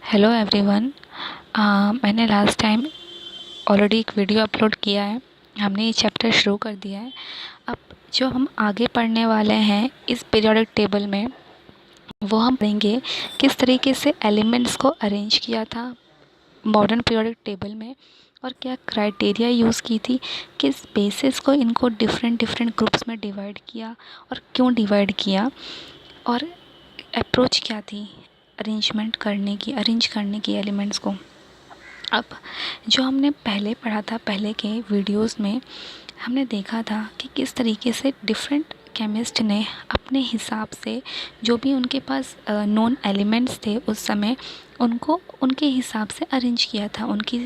Hello everyone. मैंने last time already एक video upload किया है। हमने ये चैप्टर शुरू कर दिया है। अब जो हम आगे पढ़ने वाले हैं इस पीरियोडिक टेबल में, वो हम पढ़ेंगे किस तरीके से एलिमेंट्स को अरेंज किया था मॉडर्न पीरियोडिक टेबल में, और क्या क्राइटेरिया यूज़ की थी, किस बेसिस को इनको डिफरेंट डिफरेंट ग्रुप्स में डिवाइड किया और क्यों डिवाइड किया, और अप्रोच क्या थी अरेंज करने की एलिमेंट्स को। अब जो हमने पहले पढ़ा था, पहले के वीडियोस में हमने देखा था कि किस तरीके से डिफरेंट केमिस्ट ने अपने हिसाब से जो भी उनके पास नोन एलिमेंट्स थे उस समय, उनको उनके हिसाब से अरेंज किया था। उनकी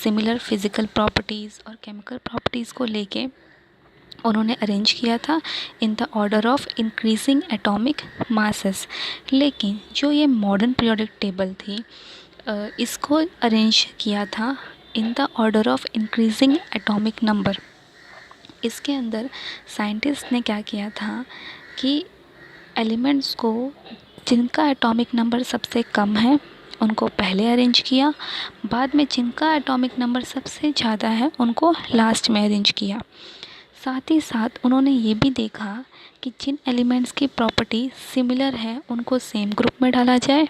सिमिलर फिज़िकल प्रॉपर्टीज़ और केमिकल प्रॉपर्टीज़ को लेके उन्होंने अरेंज किया था in the order of increasing atomic masses. लेकिन जो ये मॉडर्न पीरियोडिक टेबल थी, इसको अरेंज किया था in the order of increasing atomic number. इसके अंदर साइंटिस्ट ने क्या किया था कि एलिमेंट्स को जिनका एटॉमिक नंबर सबसे कम है उनको पहले अरेंज किया, बाद में जिनका एटॉमिक नंबर सबसे ज़्यादा है उनको लास्ट में अरेंज किया। साथ ही साथ उन्होंने ये भी देखा कि जिन एलिमेंट्स की प्रॉपर्टी सिमिलर है उनको सेम ग्रुप में डाला जाए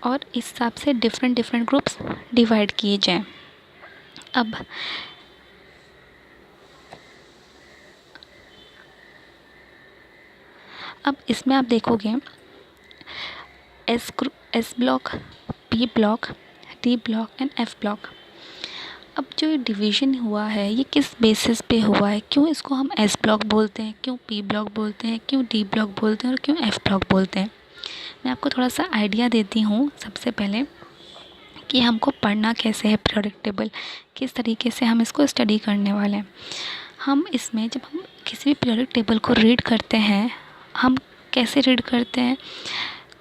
और इस हिसाब से डिफरेंट डिफरेंट ग्रुप्स डिवाइड किए जाएं। अब इसमें आप देखोगे S block, P block, D block and F block. अब जो ये डिवीज़न हुआ है ये किस बेसिस पे हुआ है, क्यों इसको हम एस ब्लॉक बोलते हैं, क्यों पी ब्लॉक बोलते हैं, क्यों डी ब्लॉक बोलते हैं और क्यों एफ ब्लॉक बोलते हैं। मैं आपको थोड़ा सा आइडिया देती हूँ सबसे पहले कि हमको पढ़ना कैसे है पीरियोडिक टेबल, किस तरीके से हम इसको स्टडी करने वाले हैं। हम इसमें जब हम किसी भी पीरियोडिक टेबल को रीड करते हैं, हम कैसे रीड करते हैं,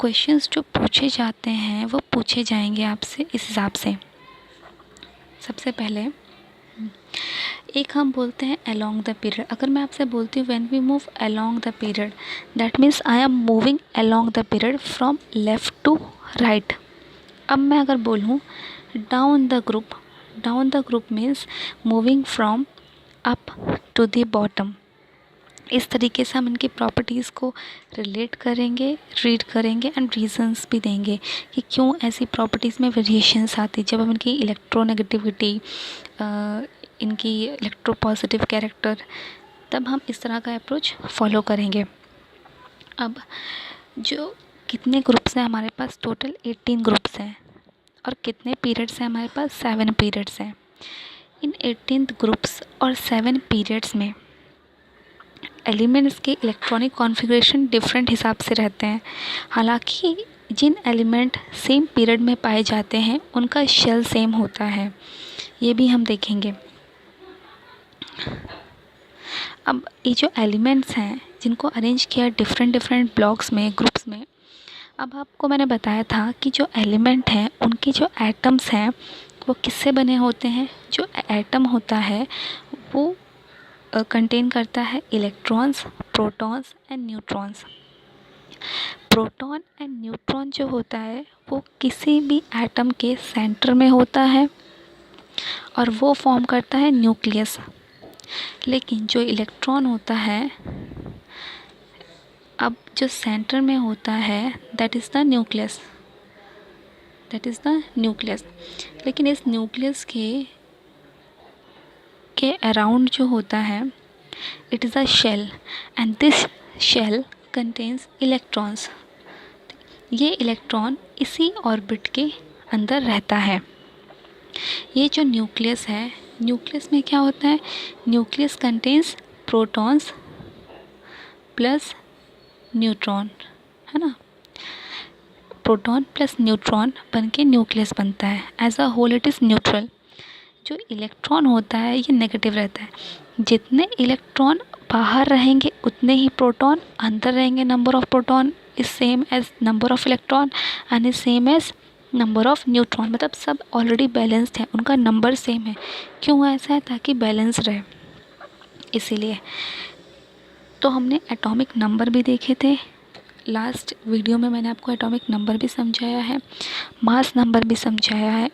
क्वेश्चंस जो पूछे जाते हैं वो पूछे जाएंगे आपसे इस हिसाब से। सबसे पहले एक हम बोलते हैं अलोंग द पीरियड। अगर मैं आपसे बोलती हूँ when we move along the period, that means I am moving along the period from left to right. अब मैं अगर बोलूँ down the group means moving from up to the bottom. इस तरीके से हम इनकी प्रॉपर्टीज़ को रिलेट करेंगे, रीड करेंगे एंड रीजंस भी देंगे कि क्यों ऐसी प्रॉपर्टीज़ में वेरिएशंस आती। जब हम इनकी इलेक्ट्रोनेगेटिविटी, इनकी इलेक्ट्रोपॉजिटिव कैरेक्टर, तब हम इस तरह का अप्रोच फॉलो करेंगे। अब जो कितने ग्रुप्स हैं हमारे पास, टोटल 18 ग्रुप्स हैं और कितने पीरियड्स हैं हमारे पास, 7 पीरियड्स हैं। इन 18 ग्रुप्स और 7 पीरियड्स में एलिमेंट्स के इलेक्ट्रॉनिक कॉन्फ़िगरेशन डिफरेंट हिसाब से रहते हैं। हालांकि जिन एलिमेंट सेम पीरियड में पाए जाते हैं उनका शेल सेम होता है, ये भी हम देखेंगे। अब ये जो एलिमेंट्स हैं जिनको अरेंज किया डिफरेंट डिफरेंट ब्लॉक्स में, ग्रुप्स में, अब आपको मैंने बताया था कि जो एलिमेंट हैं उनके जो एटम्स हैं वो किससे बने होते हैं। जो एटम होता है वो कंटेन करता है electrons, protons and neutrons. Proton and neutron जो होता है वो किसी भी एटम के सेंटर में होता है और वो फॉर्म करता है न्यूक्लियस। लेकिन जो इलेक्ट्रॉन होता है, अब जो सेंटर में होता है दैट इज़ द न्यूक्लियस। लेकिन इस न्यूक्लियस के अराउंड जो होता है it is a shell and this shell contains electrons. ये इलेक्ट्रॉन इसी ऑर्बिट के अंदर रहता है। ये जो न्यूक्लियस है, न्यूक्लियस में क्या होता है, nucleus contains protons plus neutron, है ना। प्रोटॉन प्लस न्यूट्रॉन बन के न्यूक्लियस बनता है। As a whole it is neutral. जो इलेक्ट्रॉन होता है ये नेगेटिव रहता है। जितने इलेक्ट्रॉन बाहर रहेंगे उतने ही प्रोटॉन अंदर रहेंगे। Number of proton is same as number of electron and is same as number of neutron. मतलब सब ऑलरेडी बैलेंस्ड है, उनका नंबर सेम है। क्यों ऐसा है, ताकि बैलेंस रहे, इसीलिए। तो हमने एटॉमिक नंबर भी देखे थे, लास्ट वीडियो में मैंने आपको एटॉमिक नंबर भी समझाया है, मास नंबर भी समझाया है,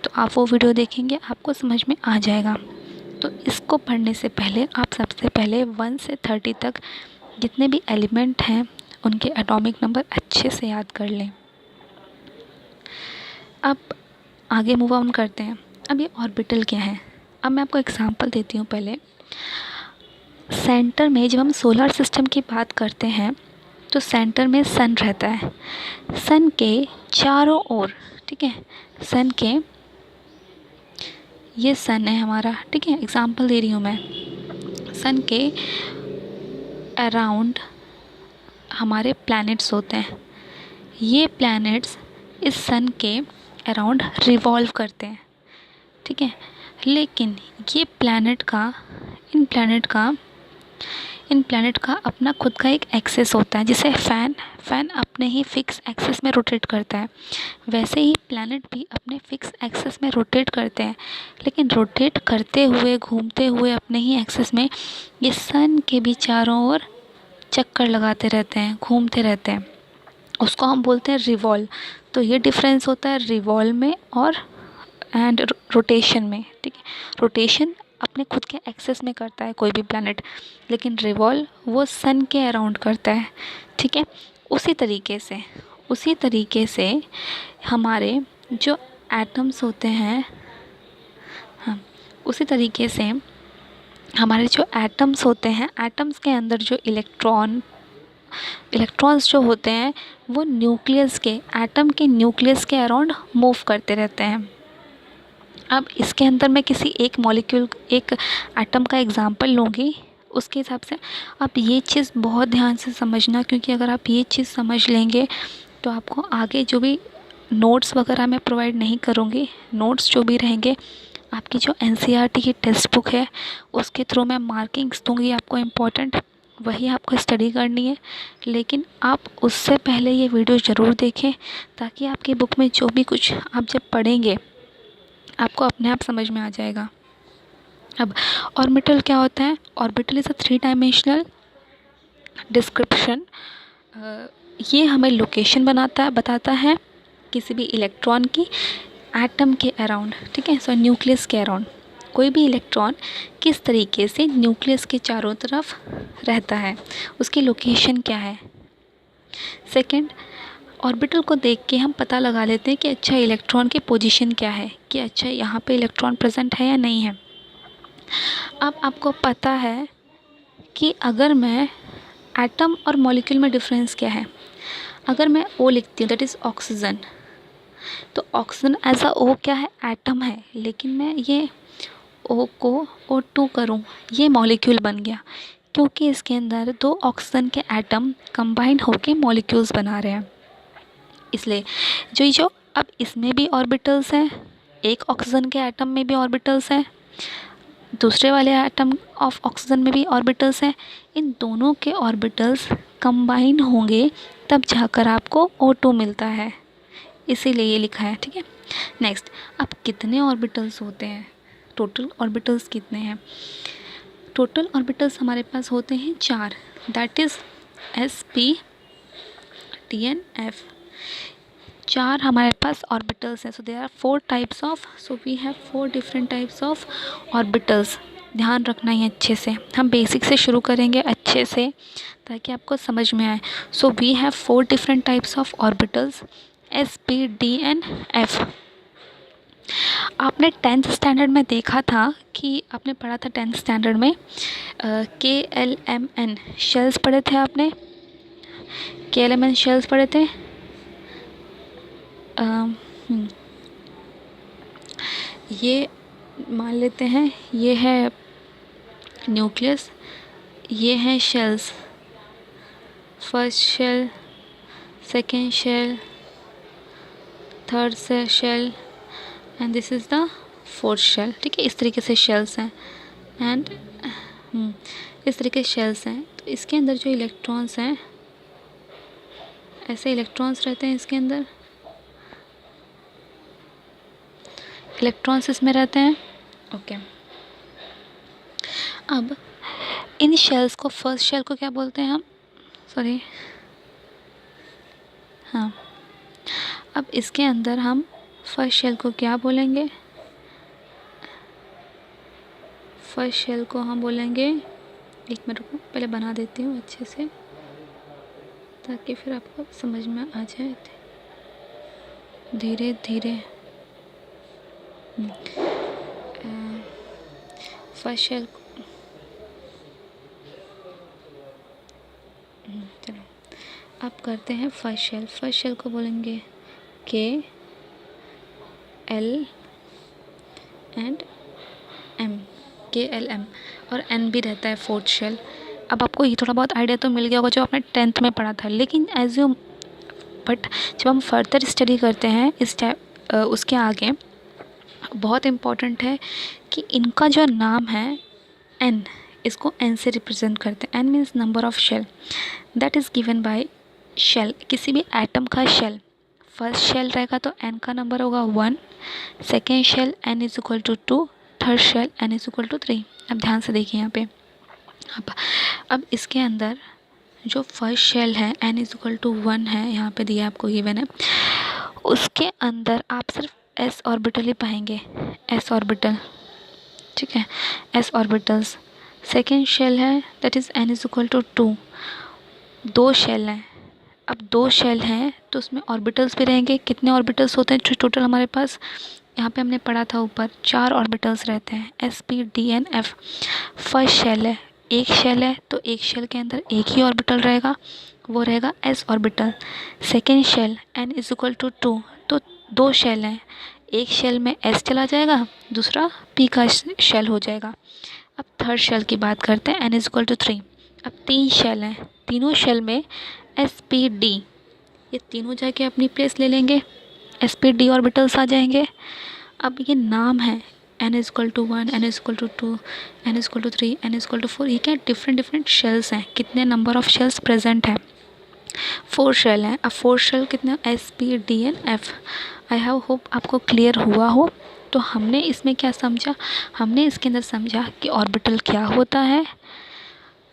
तो आप वो वीडियो देखेंगे आपको समझ में आ जाएगा। तो इसको पढ़ने से पहले आप सबसे पहले 1 से 30 तक जितने भी एलिमेंट हैं उनके एटॉमिक नंबर अच्छे से याद कर लें। अब आगे मूव ऑन करते हैं। अब ये ऑर्बिटल क्या है, अब मैं आपको एग्जांपल देती हूँ। पहले सेंटर में जब हम सोलर सिस्टम की बात करते हैं तो सेंटर में सन रहता है। सन के चारों ओर, ठीक है, सन के, ये सन है हमारा, ठीक है, एग्जांपल दे रही हूँ मैं। सन के अराउंड हमारे प्लैनेट्स होते हैं। ये प्लैनेट्स इस सन के अराउंड रिवॉल्व करते हैं, ठीक है। लेकिन ये इन प्लैनेट का अपना खुद का एक एक्सिस होता है, जिसे फैन अपने ही फिक्स एक्सिस में रोटेट करता है। वैसे ही प्लैनेट भी अपने फिक्स एक्सिस में रोटेट करते हैं, लेकिन रोटेट करते हुए, घूमते हुए अपने ही एक्सिस में ये सन के भी चारों ओर चक्कर लगाते रहते हैं, घूमते रहते हैं। उसको हम बोलते हैं रिवॉल्व। तो ये डिफरेंस होता है रिवॉल्व में और रोटेशन में, ठीक है। रोटेशन अपने खुद के एक्सेस में करता है कोई भी प्लैनेट, लेकिन रिवॉल्व वो सन के अराउंड करता है, ठीक है। उसी तरीके से हमारे जो एटम्स होते हैं, हाँ, उसी तरीके से हमारे जो एटम्स होते हैं, एटम्स के अंदर जो इलेक्ट्रॉन्स जो होते हैं वो एटम के न्यूक्लियस के अराउंड मूव करते रहते हैं। अब इसके अंदर मैं किसी एक एटम का एग्जांपल लूँगी, उसके हिसाब से आप ये चीज़ बहुत ध्यान से समझना, क्योंकि अगर आप ये चीज़ समझ लेंगे तो आपको आगे जो भी नोट्स वगैरह मैं प्रोवाइड नहीं करूँगी, नोट्स जो भी रहेंगे आपकी जो NCERT की टेक्स्ट बुक है उसके थ्रू मैं मार्किंग्स दूँगी आपको इम्पोर्टेंट, वही आपको स्टडी करनी है। लेकिन आप उससे पहले ये वीडियो ज़रूर देखें, ताकि आपकी बुक में जो भी कुछ आप जब पढ़ेंगे आपको अपने आप समझ में आ जाएगा। अब ऑर्बिटल क्या होता है? Orbital is a 3 dimensional description. ये हमें लोकेशन बताता है किसी भी इलेक्ट्रॉन की एटम के अराउंड, ठीक है, सो न्यूक्लियस के अराउंड। कोई भी इलेक्ट्रॉन किस तरीके से न्यूक्लियस के चारों तरफ रहता है, उसकी लोकेशन क्या है। सेकंड, ऑर्बिटल को देख के हम पता लगा लेते हैं कि अच्छा इलेक्ट्रॉन की पोजीशन क्या है, कि अच्छा यहाँ पे इलेक्ट्रॉन प्रेजेंट है या नहीं है। अब आपको पता है कि अगर मैं एटम और मॉलिक्यूल में डिफरेंस क्या है, अगर मैं O लिखती हूँ दैट इज़ ऑक्सीजन, तो ऑक्सीजन एज अ O क्या है, एटम है, लेकिन मैं ये O को O2 करूँ, ये मॉलिक्यूल बन गया, क्योंकि इसके अंदर 2 ऑक्सीजन के एटम कंबाइंड होके मॉलिक्यूल्स बना रहे हैं। इसलिए जो अब इसमें भी ऑर्बिटल्स हैं, एक ऑक्सीजन के एटम में भी ऑर्बिटल्स हैं, दूसरे वाले एटम ऑफ ऑक्सीजन में भी ऑर्बिटल्स हैं। इन दोनों के ऑर्बिटल्स कंबाइन होंगे तब जाकर आपको O2 मिलता है, इसीलिए ये लिखा है, ठीक है। नेक्स्ट, अब कितने ऑर्बिटल्स होते हैं, टोटल ऑर्बिटल्स कितने हैं? टोटल ऑर्बिटल्स हमारे पास होते हैं 4, that is sp d n f। 4 हमारे पास ऑर्बिटल्स हैं। So there are 4 types of, so we have 4 different types of orbitals. ध्यान रखना ही अच्छे से, हम बेसिक से शुरू करेंगे अच्छे से ताकि आपको समझ में आए। So we have 4 different types of orbitals, s p d n f। आपने 10th स्टैंडर्ड में देखा था कि आपने पढ़ा था 10th स्टैंडर्ड में KLMN शेल्स पढ़े थे आपने, KLMN शेल्स पढ़े थे। ये मान लेते हैं ये है न्यूक्लियस, ये हैं shells, first shell, second shell, third shell and this is the fourth shell, ठीक है। इस तरीके से शेल्स हैं एंड इस तरीके से शेल्स हैं। तो इसके अंदर जो इलेक्ट्रॉन्स हैं, ऐसे इलेक्ट्रॉन्स रहते हैं इसके अंदर, इलेक्ट्रॉन्स इसमें रहते हैं, ओके। अब इन शेल्स को, फर्स्ट शेल को क्या बोलते हैं हम, सॉरी, हाँ, अब इसके अंदर हम फर्स्ट शेल को क्या बोलेंगे? फर्स्ट शेल को हम बोलेंगे, एक मिनट रुको, पहले बना देती हूँ अच्छे से ताकि फिर आपको समझ में आ जाए धीरे धीरे। फर्स्ट शेल चलो अब करते हैं फर्स्ट शेल। फर्स्ट शेल को बोलेंगे के एल एंड एम, के एल एम, और एन भी रहता है फोर्थ शेल। अब आपको ये थोड़ा बहुत आइडिया तो मिल गया होगा जो आपने 10th में पढ़ा था, लेकिन बट जब हम फर्दर स्टडी करते हैं इस टाइप उसके आगे बहुत इम्पॉर्टेंट है कि इनका जो नाम है एन, इसको एन से रिप्रेजेंट करते हैं। N means number of shell that is given by shell, किसी भी एटम का शेल। फर्स्ट शेल रहेगा तो एन का नंबर होगा 1, second shell n is equal to 2, third shell n is equal to 3। अब ध्यान से देखिए यहाँ पे, अब इसके अंदर जो फर्स्ट शेल है एन इज इक्वल टू 1 है, यहाँ पे दिया आपको गिवन है, उसके अंदर आप सिर्फ एस ऑर्बिटल ही पाएंगे, एस ऑर्बिटल, ठीक है, एस ऑर्बिटल्स। सेकेंड शेल है that is n is equal to 2, 2 shell हैं। अब 2 शेल हैं तो उसमें ऑर्बिटल्स भी रहेंगे। कितने ऑर्बिटल्स होते हैं टोटल हमारे पास? यहाँ पे हमने पढ़ा था ऊपर 4 ऑर्बिटल्स रहते हैं, s P D n f. First shell है, एक शेल है तो एक शेल के अंदर एक ही ऑर्बिटल रहेगा, वो रहेगा s orbital. Second shell n is equal to 2, तो 2 शेल हैं, एक शेल में एस चला जाएगा, दूसरा पी का शेल हो जाएगा। अब थर्ड शेल की बात करते हैं, एन इज इक्वल टू 3। अब 3 शेल हैं, तीनों शेल में एस पी डी, ये तीनों जाके अपनी प्लेस ले लेंगे, एस पी डी ऑर्बिटल्स आ जाएंगे। अब ये नाम है n is equal to 1, n is equal to 2, n is equal to 3, n is equal to 4, ये क्या डिफरेंट शेल्स हैं। कितने नंबर ऑफ शेल्स प्रेजेंट हैं? 4 शेल हैं। अब 4 शेल कितने? S P D n f. I have hope आपको clear हुआ हो। तो हमने इसमें क्या समझा? हमने इसके अंदर समझा कि ऑर्बिटल क्या होता है,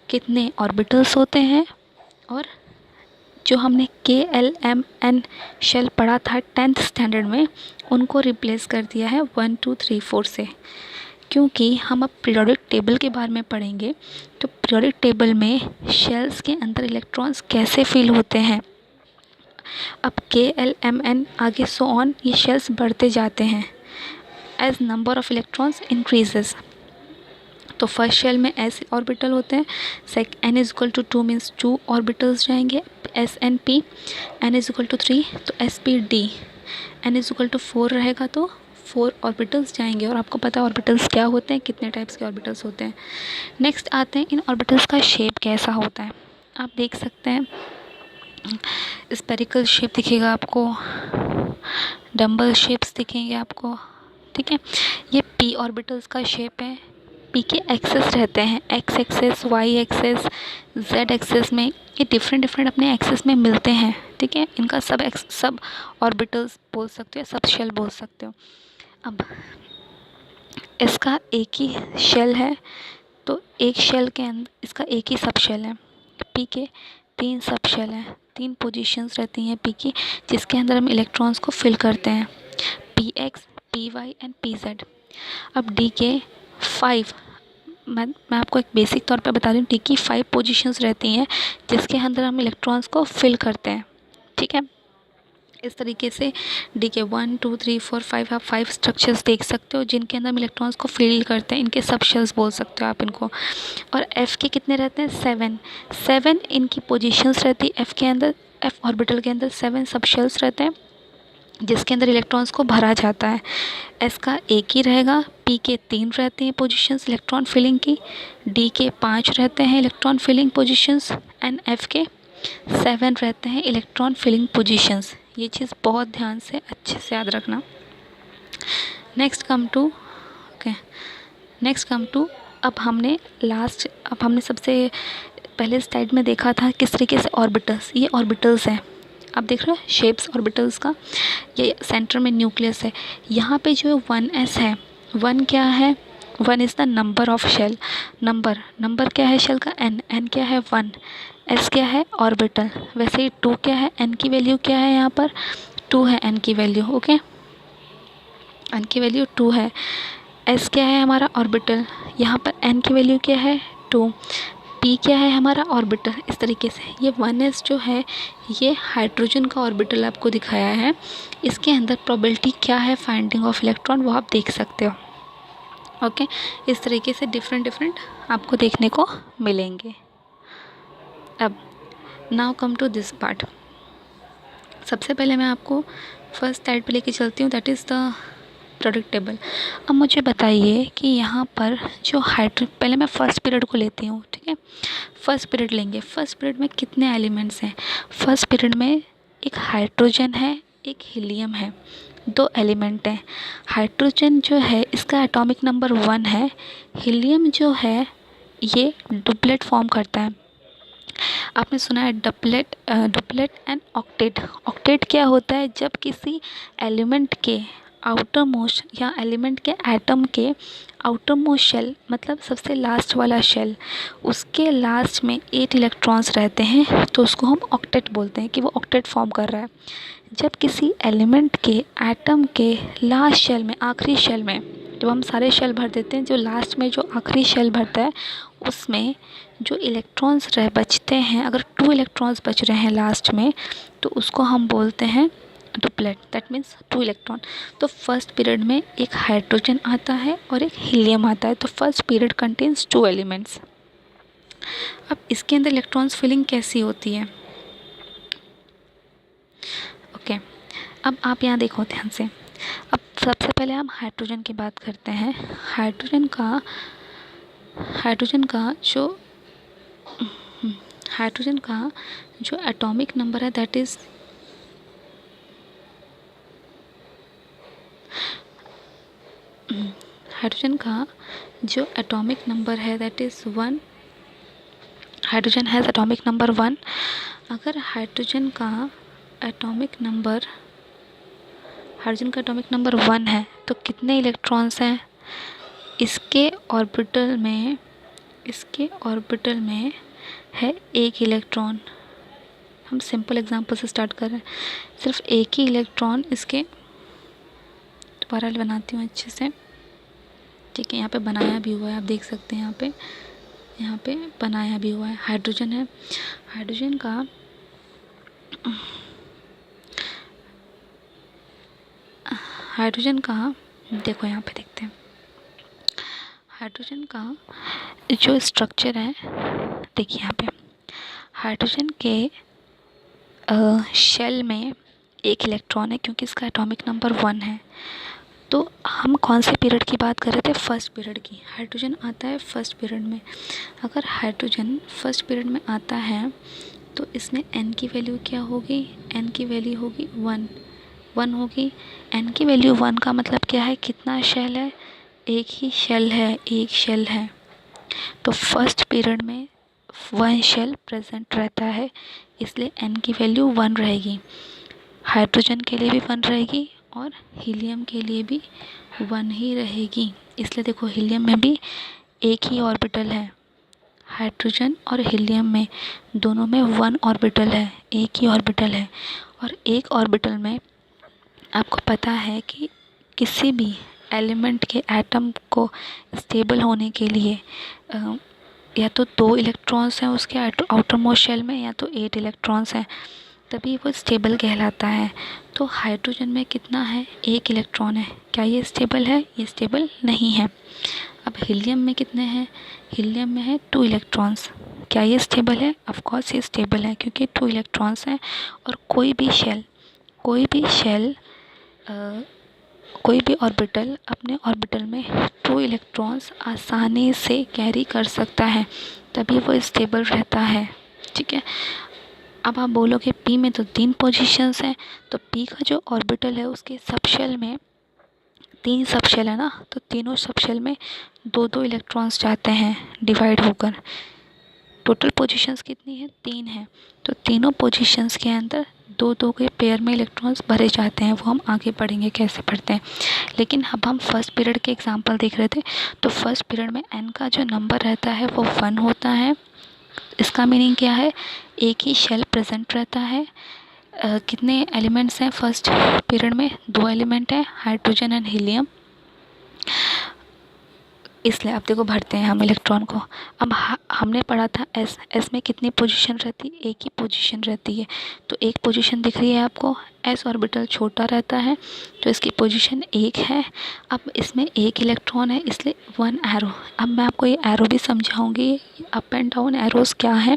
कितने ऑर्बिटल्स होते हैं, और जो हमने के एल एम एन शेल पढ़ा था 10th स्टैंडर्ड में, उनको रिप्लेस कर दिया है 1 2 3 4 से। क्योंकि हम अब पीरियोडिक टेबल के बारे में पढ़ेंगे, तो पीरियोडिक टेबल में शेल्स के अंदर इलेक्ट्रॉन्स कैसे फिल होते हैं। अब के एल एम एन आगे सो ऑन, ये शेल्स बढ़ते जाते हैं as number of electrons increases. तो फर्स्ट शेल में एस ऑर्बिटल होते हैं, N is equal to 2 means 2 orbitals जाएंगे, S and P. N is equal to 3 तो S P D. N is equal to 4 रहेगा तो 4 ऑर्बिटल्स जाएंगे, और आपको पता है ऑर्बिटल्स क्या होते हैं, कितने टाइप्स के ऑर्बिटल्स होते हैं। नेक्स्ट आते हैं इन ऑर्बिटल्स का शेप कैसा होता है। आप देख सकते हैं स्पेरिकल शेप दिखेगा आपको, डम्बल शेप्स दिखेंगे आपको, ठीक है। ये पी ऑर्बिटल्स का शेप है। पी के एक्सेस रहते हैं, x axes, y axes, z axes में, ये डिफरेंट अपने एक्सेस में मिलते हैं, ठीक है। इनका सब ऑर्बिटल्स बोल सकते हो, सब शेल बोल सकते हो। अब इसका एक ही शेल है, तो एक शेल के अंदर इसका एक ही सब शेल है। पी के 3 सब शेल हैं, 3 पोजीशंस रहती हैं पी की, जिसके अंदर हम इलेक्ट्रॉन्स को फिल करते हैं, p x, p y and p z. अब डी के 5, मैं आपको एक बेसिक तौर पे बता दूँ, डी की 5 पोजीशंस रहती हैं जिसके अंदर हम इलेक्ट्रॉन्स को फिल करते हैं, ठीक है। इस तरीके से डी के 1 2 3 4 5 आप 5 स्ट्रक्चर्स देख सकते हो जिनके अंदर हम इलेक्ट्रॉन्स को फिल करते हैं, इनके सब शेल्स बोल सकते हो आप इनको। और एफ़ के कितने रहते हैं? 7 इनकी पोजीशंस रहती है एफ़ के अंदर, एफ़ ऑर्बिटल के अंदर 7 सब शेल्स रहते हैं जिसके अंदर इलेक्ट्रॉन्स को भरा जाता है। एस का एक ही रहेगा, पी के 3 रहती हैं पोजीशंस इलेक्ट्रॉन फिलिंग की, डी के 5 रहते हैं electron filling positions, and f के 7 रहते हैं इलेक्ट्रॉन फिलिंग पोजीशंस। ये चीज़ बहुत ध्यान से अच्छे से याद रखना। नेक्स्ट कम टू अब हमने सबसे पहले स्लाइड में देखा था किस तरीके से ऑर्बिटल्स, ये ऑर्बिटल्स हैं, आप देख रहे हो शेप्स ऑर्बिटल्स का। ये सेंटर में न्यूक्लियस है, यहाँ पे जो 1s है, 1 क्या है? 1 is the number of shell. Number क्या है शेल का? n क्या है? 1। s क्या है? ऑर्बिटल। वैसे ही 2 क्या है? n की वैल्यू क्या है यहाँ पर? 2 है n की वैल्यू। ओके, n की वैल्यू 2 है। s क्या है हमारा? ऑर्बिटल। यहाँ पर n की वैल्यू क्या है? 2। p क्या है हमारा? ऑर्बिटल। इस तरीके से ये 1s जो है ये हाइड्रोजन का ऑर्बिटल आपको दिखाया है। इसके अंदर प्रोबेबिलिटी क्या है फाइंडिंग ऑफ इलेक्ट्रॉन वो आप देख सकते हो। ओके, इस तरीके से डिफरेंट आपको देखने को मिलेंगे। अब now come to this part. सबसे पहले मैं आपको फर्स्ट साइड पे लेके चलती हूँ, that is the product table. अब मुझे बताइए कि यहाँ पर जो पहले मैं फर्स्ट पीरियड को लेती हूँ, ठीक है। फर्स्ट पीरियड लेंगे। फर्स्ट पीरियड में कितने एलिमेंट्स हैं? फर्स्ट पीरियड में एक हाइड्रोजन है, एक हीलियम है, 2 एलिमेंट हैं। हाइड्रोजन जो है इसका एटॉमिक नंबर 1 है। हीलियम जो है ये डुप्लेट फॉर्म करता है। आपने सुना है डुप्लेट एंड ऑक्टेट। ऑक्टेट क्या होता है? जब किसी एलिमेंट के आउटर मोस्ट या एलिमेंट के एटम के आउटर मोस्ट शेल, मतलब सबसे लास्ट वाला शेल, उसके लास्ट में 8 इलेक्ट्रॉन्स रहते हैं, तो उसको हम ऑक्टेट बोलते हैं कि वो ऑक्टेट फॉर्म कर रहा है। जब किसी एलिमेंट के एटम के लास्ट शेल में, आखिरी शेल में, जब हम सारे शेल भर देते हैं, जो लास्ट में जो आखिरी शेल भरता है उसमें जो इलेक्ट्रॉन्स बचते हैं, अगर 2 इलेक्ट्रॉन्स बच रहे हैं लास्ट में, तो उसको हम बोलते हैं डुप्लेट। That means 2 electron. तो फर्स्ट पीरियड में एक हाइड्रोजन आता है और एक हीलियम आता है। तो फर्स्ट पीरियड कंटेन्स 2 एलिमेंट्स। अब इसके अंदर इलेक्ट्रॉन्स फिलिंग कैसी होती है? ओके, अब आप यहाँ देखो ध्यान से। अब सबसे पहले हम हाइड्रोजन की बात करते हैं। हाइड्रोजन का जो एटॉमिक नंबर है दैट इज़ हाइड्रोजन का जो एटॉमिक नंबर है that is 1। Hydrogen has atomic number 1। अगर हाइड्रोजन का एटॉमिक नंबर 1 है तो कितने इलेक्ट्रॉन्स हैं? इसके ऑर्बिटल में है 1 इलेक्ट्रॉन। हम सिंपल एग्जांपल से स्टार्ट कर रहे हैं। सिर्फ एक ही इलेक्ट्रॉन इसके, दोबारा बनाती हूँ अच्छे से, ठीक है। यहाँ पे बनाया भी हुआ है, आप देख सकते हैं यहाँ पे बनाया भी हुआ है। हाइड्रोजन है, हाइड्रोजन का देखो यहाँ पे देखते हैं। हाइड्रोजन का जो स्ट्रक्चर है, देखिए यहाँ पे हाइड्रोजन के शेल में 1 इलेक्ट्रॉन है क्योंकि इसका एटॉमिक नंबर 1 है। तो हम कौन से पीरियड की बात कर रहे थे? फर्स्ट पीरियड की। हाइड्रोजन आता है फर्स्ट पीरियड में। अगर हाइड्रोजन फर्स्ट पीरियड में आता है तो इसमें n की वैल्यू क्या होगी? n की वैल्यू होगी 1 होगी। n की वैल्यू 1 का मतलब क्या है? कितना शेल है? एक ही शेल है, एक शेल है। तो फर्स्ट पीरियड में 1 शेल प्रेजेंट रहता है, इसलिए n की वैल्यू 1 रहेगी। हाइड्रोजन के लिए भी 1 रहेगी और हीलियम के लिए भी 1 ही रहेगी। इसलिए देखो हीलियम में भी एक ही ऑर्बिटल है। हाइड्रोजन और हीलियम में दोनों में 1 ऑर्बिटल है, एक ही ऑर्बिटल है। और एक ऑर्बिटल में आपको पता है कि किसी भी एलिमेंट के एटम को स्टेबल होने के लिए या तो 2 इलेक्ट्रॉन्स हैं उसके आउटर मोस्ट शेल में, या तो 8 इलेक्ट्रॉन्स हैं, तभी वो स्टेबल कहलाता है। तो हाइड्रोजन में कितना है? 1 इलेक्ट्रॉन है। क्या ये स्टेबल है? ये स्टेबल नहीं है। अब हीलियम में कितने हैं? हीलियम में है 2 इलेक्ट्रॉन्स। क्या ये स्टेबल है? ऑफ कोर्स ये स्टेबल है क्योंकि 2 इलेक्ट्रॉन्स हैं। और कोई भी ऑर्बिटल अपने ऑर्बिटल में 2 इलेक्ट्रॉन्स आसानी से कैरी कर सकता है, तभी वो स्टेबल रहता है, ठीक है। अब आप बोलोगे p में तो 3 पोजीशंस हैं, तो p का जो ऑर्बिटल है उसके सबशेल में 3 सबशेल है ना, तो तीनों सबशेल में 2-2 इलेक्ट्रॉन्स जाते हैं डिवाइड होकर। टोटल पोजीशंस कितनी है? 3 है। तो तीनों पोजीशंस के अंदर दो दो के पेयर में इलेक्ट्रॉन्स भरे जाते हैं, वो हम आगे पढ़ेंगे कैसे पढ़ते हैं। लेकिन अब हम फर्स्ट पीरियड के एग्जांपल देख रहे थे, तो फर्स्ट पीरियड में n का जो नंबर रहता है वो 1 होता है। इसका मीनिंग क्या है, एक ही शेल प्रेजेंट रहता है। कितने एलिमेंट्स हैं फर्स्ट पीरियड में, 2 एलिमेंट हैं, हाइड्रोजन एंड हीलियम। इसलिए अब देखो भरते हैं हम इलेक्ट्रॉन को। अब हमने पढ़ा था एस में कितनी पोजीशन रहती है, एक ही पोजीशन रहती है। तो एक पोजीशन दिख रही है आपको, एस ऑर्बिटल छोटा रहता है तो इसकी पोजीशन 1 है। अब इसमें एक इलेक्ट्रॉन है इसलिए 1 एरो। अब मैं आपको ये एरो भी समझाऊंगी, अप एंड डाउन एरोस क्या है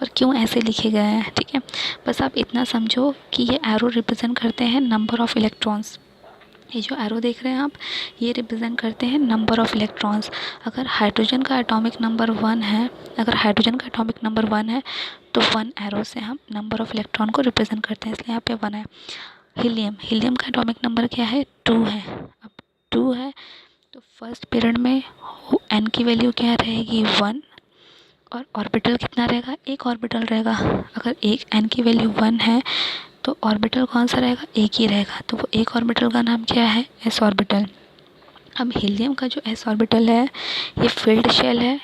और क्यों ऐसे लिखे गए हैं, ठीक है। बस आप इतना समझो कि ये एरो रिप्रेजेंट करते हैं नंबर ऑफ़ इलेक्ट्रॉन्स। ये जो एरो देख रहे हैं आप, ये रिप्रेजेंट करते हैं नंबर ऑफ़ इलेक्ट्रॉन्स। अगर हाइड्रोजन का एटॉमिक नंबर 1 है, अगर हाइड्रोजन का एटॉमिक नंबर 1 है तो 1 एरो से हम नंबर ऑफ़ इलेक्ट्रॉन को रिप्रेजेंट करते हैं, इसलिए यहाँ पे 1 है। हीलियम का एटॉमिक नंबर क्या है, 2 है। अब 2 है तो फर्स्ट पीरियड में n की वैल्यू क्या रहेगी, 1। और ऑर्बिटल कितना रहेगा, एक ऑर्बिटल रहेगा। अगर एक n की वैल्यू 1 है तो ऑर्बिटल कौन सा रहेगा, एक ही रहेगा। तो वो एक ऑर्बिटल का नाम क्या है, s ऑर्बिटल। अब हीलियम का जो s ऑर्बिटल है ये फिल्ड शेल है,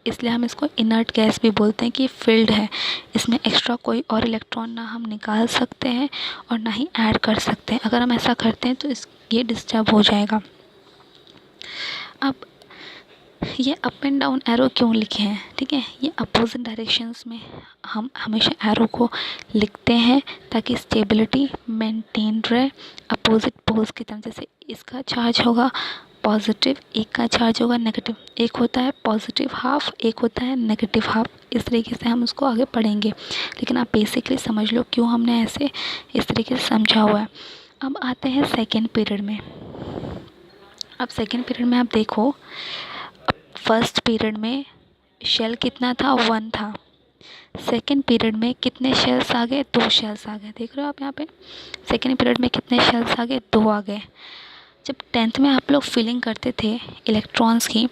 इसलिए हम इसको इनर्ट गैस भी बोलते हैं कि फिल्ड है। इसमें एक्स्ट्रा कोई और इलेक्ट्रॉन ना हम निकाल सकते हैं और ना ही ऐड कर सकते हैं। अगर हम ऐसा करते हैं तो ये डिस्टर्ब हो जाएगा। अब ये अप एंड डाउन एरो क्यों लिखे हैं, ठीक है। ये अपोजिट डायरेक्शंस में हम हमेशा एरो को लिखते हैं ताकि स्टेबिलिटी मेंटेन रहे अपोजिट पोल्स की तरफ। जैसे इसका चार्ज होगा पॉजिटिव, एक का चार्ज होगा नेगेटिव। एक होता है पॉजिटिव हाफ, एक होता है नेगेटिव हाफ। इस तरीके से हम उसको आगे पढ़ेंगे, लेकिन आप बेसिकली समझ लो क्यों हमने ऐसे इस तरीके से समझा हुआ है। अब आते हैं सेकेंड पीरियड में। अब सेकेंड पीरियड में आप देखो, फर्स्ट पीरियड में शेल कितना था, 1 था। सेकेंड पीरियड में कितने शेल्स आ गए, 2 शेल्स आ गए। देख रहे हो आप यहाँ पे, सेकेंड पीरियड में कितने शेल्स आ गए, 2 आ गए। जब 10th में आप लोग फिलिंग करते थे इलेक्ट्रॉन्स की,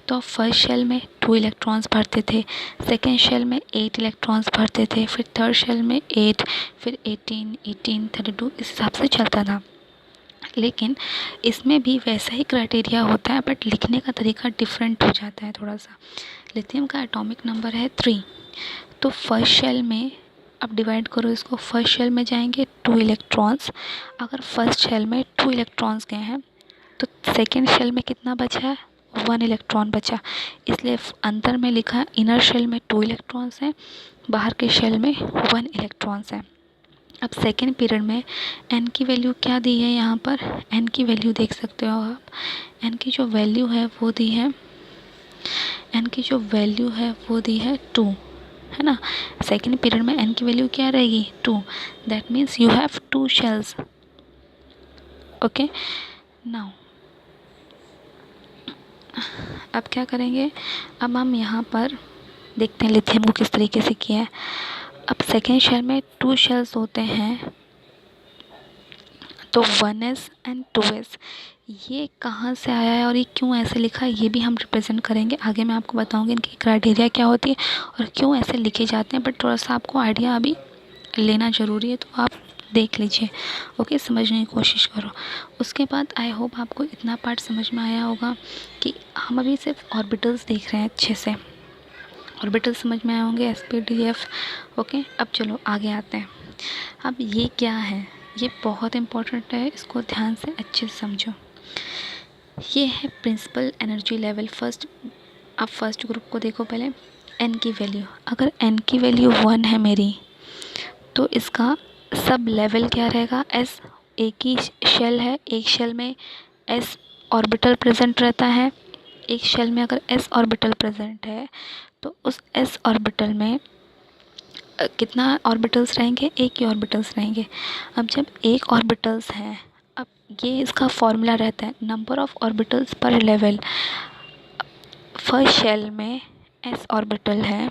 तो फर्स्ट शेल में 2 इलेक्ट्रॉन्स भरते थे, सेकेंड शेल में 8 इलेक्ट्रॉन्स भरते थे, फिर थर्ड शेल में 8, फिर 18, 32 इस हिसाब से चलता था। लेकिन इसमें भी वैसा ही क्राइटेरिया होता है, बट लिखने का तरीका डिफरेंट हो जाता है थोड़ा सा। लिथियम का एटॉमिक नंबर है 3, तो फर्स्ट शेल में अब डिवाइड करो इसको, फर्स्ट शेल में जाएंगे 2 इलेक्ट्रॉन्स। अगर फर्स्ट शेल में 2 इलेक्ट्रॉन्स गए हैं तो सेकेंड शेल में कितना बचा है, 1 इलेक्ट्रॉन बचा। इसलिए अंदर में लिखा है इनर शेल में 2 इलेक्ट्रॉन्स हैं, बाहर के शेल में 1 इलेक्ट्रॉन्स हैं। अब सेकेंड पीरियड में n की वैल्यू क्या दी है, यहाँ पर n की वैल्यू देख सकते हो आप। n की जो वैल्यू है वो दी है, n की जो वैल्यू है वो दी है 2, है ना। सेकेंड पीरियड में n की वैल्यू क्या रहेगी, 2। That means you have 2 shells. Okay, now अब क्या करेंगे, अब हम यहाँ पर देखते हैं लिथियम को किस तरीके से किया है। अब सेकेंड शेल में 2 शेल्स होते हैं, तो 1s एंड 2s। ये कहाँ से आया है और ये क्यों ऐसे लिखा है, ये भी हम रिप्रेजेंट करेंगे आगे। मैं आपको बताऊंगी इनकी क्राइटेरिया क्या होती है और क्यों ऐसे लिखे जाते हैं, बट थोड़ा सा आपको आइडिया अभी लेना ज़रूरी है, तो आप देख लीजिए। ओके, समझने की कोशिश करो। उसके बाद आई होप आपको इतना पार्ट समझ में आया होगा कि हम अभी सिर्फ ऑर्बिटल्स देख रहे हैं अच्छे से। ऑर्बिटल समझ में आए होंगे, sp df। ओके, अब चलो आगे आते हैं। अब ये क्या है, ये बहुत इम्पोर्टेंट है, इसको ध्यान से अच्छे से समझो। ये है प्रिंसिपल एनर्जी लेवल। आप फर्स्ट ग्रुप को देखो पहले, n की वैल्यू। अगर n की वैल्यू 1 है मेरी, तो इसका सब लेवल क्या रहेगा, s। एक ही शेल है, एक शेल में s ऑर्बिटल प्रेजेंट रहता है। एक शेल में अगर s ऑर्बिटल प्रेजेंट है तो उस s ऑर्बिटल में कितना ऑर्बिटल्स रहेंगे, एक ही ऑर्बिटल्स रहेंगे। अब जब एक ऑर्बिटल्स हैं, अब ये इसका फॉर्मूला रहता है number of orbitals per level. First shell में s ऑर्बिटल है,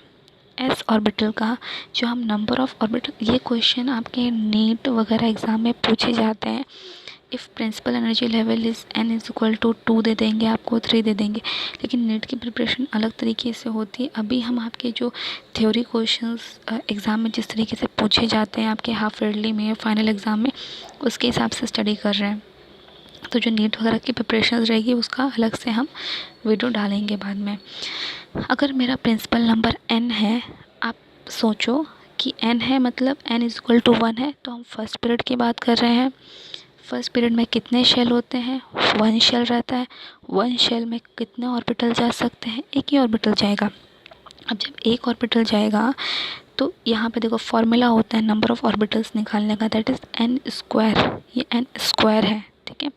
s ऑर्बिटल का जो हम नंबर ऑफ़ ऑर्बिटल, ये क्वेश्चन आपके नीट वगैरह एग्ज़ाम में पूछे जाते हैं। If principal energy level is n is equal to 2 दे देंगे आपको, 3 दे देंगे, लेकिन नीट की प्रिपरेशन अलग तरीके से होती है। अभी हम आपके जो थ्योरी क्वेश्चंस एग्ज़ाम में जिस तरीके से पूछे जाते हैं आपके हाफ ईयरली में या फाइनल एग्ज़ाम में, उसके हिसाब से स्टडी कर रहे हैं। तो जो नीट वगैरह की प्रिपरेशन रहेगी उसका अलग से हम वीडियो डालेंगे बाद में। अगर मेरा प्रिंसिपल नंबर n है, आप सोचो कि n है मतलब n इज इक्वल टू 1 है, तो हम फर्स्ट पीरियड की बात कर रहे हैं। फर्स्ट पीरियड में कितने शेल होते हैं? 1 शेल रहता है। 1 शेल में कितने ऑर्बिटल जा सकते हैं? एक ही ऑर्बिटल जाएगा। अब जब एक ऑर्बिटल जाएगा तो यहाँ पे देखो फॉर्मूला होता है नंबर ऑफ़ ऑर्बिटल्स निकालने का, दैट इज़ n स्क्वायर। ये n स्क्वायर है, ठीक है।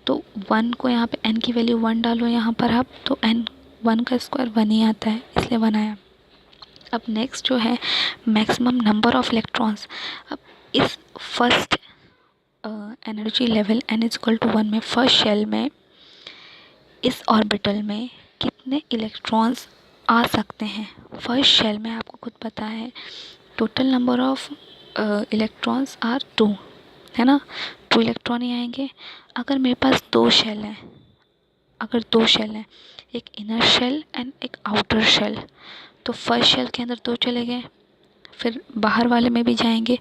तो 1 को यहाँ पे n की वैल्यू 1 डालो यहाँ पर आप, तो n 1 का स्क्वायर 1 ही आता है, इसलिए 1 आया। अब नेक्स्ट जो है मैक्सिमम नंबर ऑफ़ इलेक्ट्रॉन्स। अब इस first energy level n is equal to 1 में फर्स्ट शेल में इस ऑर्बिटल में कितने इलेक्ट्रॉन्स आ सकते हैं? फर्स्ट शेल में आपको खुद पता है total number of electrons are 2, है ना, 2 इलेक्ट्रॉन ही आएंगे। अगर मेरे पास 2 शेल हैं, अगर 2 शेल हैं, एक इनर शेल एंड एक आउटर शेल, तो फर्स्ट शेल के अंदर 2 चले गए, फिर बाहर वाले में भी जाएंगे,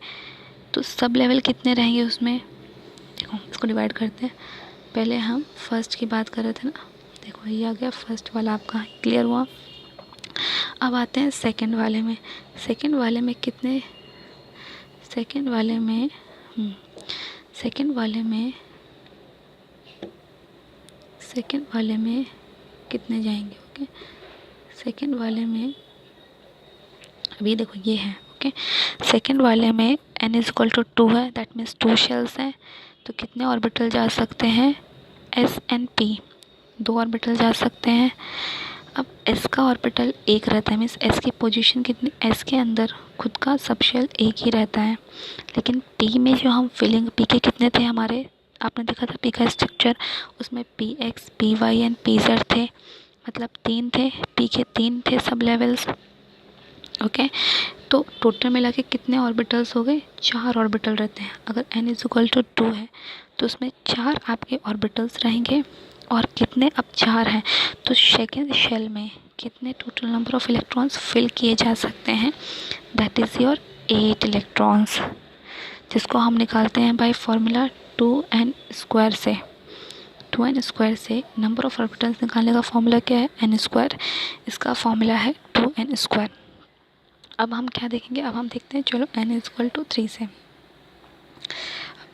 तो सब लेवल कितने रहेंगे उसमें? देखो इसको डिवाइड करते हैं। पहले हम फर्स्ट की बात कर रहे थे ना, देखो ये आ गया फर्स्ट वाला आपका, क्लियर हुआ। अब आते हैं सेकंड वाले में। सेकंड वाले में कितने? सेकंड वाले में सेकंड वाले में कितने जाएंगे? ओके, सेकंड वाले में अभी देखो ये है, ओके। सेकंड वाले में n इज इक्वल टू 2 है, दैट मीन्स 2 शेल्स हैं, तो कितने ऑर्बिटल जा सकते हैं? s and p, 2 ऑर्बिटल जा सकते हैं। अब s का ऑर्बिटल एक रहता है, मीन्स s की पोजीशन कितनी? s के अंदर खुद का सब शेल एक ही रहता है, लेकिन p में जो हम फिलिंग, p के कितने थे हमारे? आपने देखा था p का स्ट्रक्चर, उसमें px, py एंड pz थे, मतलब 3 थे, p के 3 थे सब लेवल्स, ओके। तो टोटल मिला के कितने ऑर्बिटल्स हो गए? 4 ऑर्बिटल रहते हैं। अगर n इज इक्वल टू 2 है तो उसमें 4 आपके ऑर्बिटल्स रहेंगे, और कितने? अब 4 हैं, तो सेकेंड शेल में कितने total number of electrons fill किए जा सकते हैं? दैट इज़ योर 8 इलेक्ट्रॉन्स, जिसको हम निकालते हैं बाय फार्मूला 2n स्क्वायर से। 2n स्क्वायर से नंबर ऑफ़ ऑर्बिटल्स निकालने का फॉर्मूला क्या है? n स्क्वायर, इसका फॉर्मूला है 2n स्क्वायर। अब हम क्या देखेंगे? अब हम देखते हैं, चलो n इज इक्वल टू 3 से,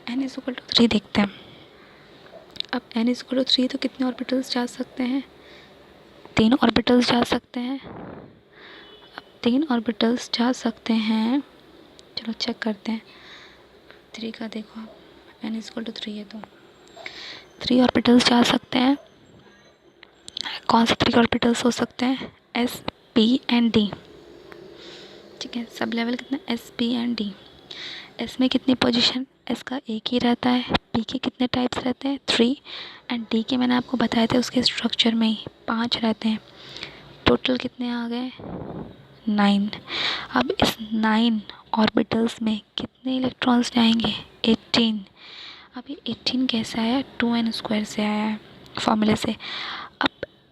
n इज इक्वल टू 3 देखते हैं। अब n इज इक्वल टू 3 तो कितने ऑर्बिटल्स जा सकते हैं? 3 ऑर्बिटल्स जा सकते हैं। अब 3 ऑर्बिटल्स जा सकते हैं, चलो चेक करते हैं। 3 का देखो आप, n इज इक्वल टू 3 है तो 3 ऑर्बिटल्स जा सकते हैं। कौन से 3 ऑर्बिटल्स हो सकते हैं? s, p एंड d, ठीक है। सब लेवल कितना? s, p and d। s में कितनी पोजीशन? s का एक ही रहता है। p के कितने टाइप्स रहते हैं? 3, एंड d के मैंने आपको बताया था उसके स्ट्रक्चर में ही 5 रहते हैं। टोटल कितने आ गए? 9। अब इस 9 ऑर्बिटल्स में कितने इलेक्ट्रॉन्स जाएंगे? 18। अब ये 18 कैसे आया? 2n स्क्वायर से आया है फॉर्मूले से। अब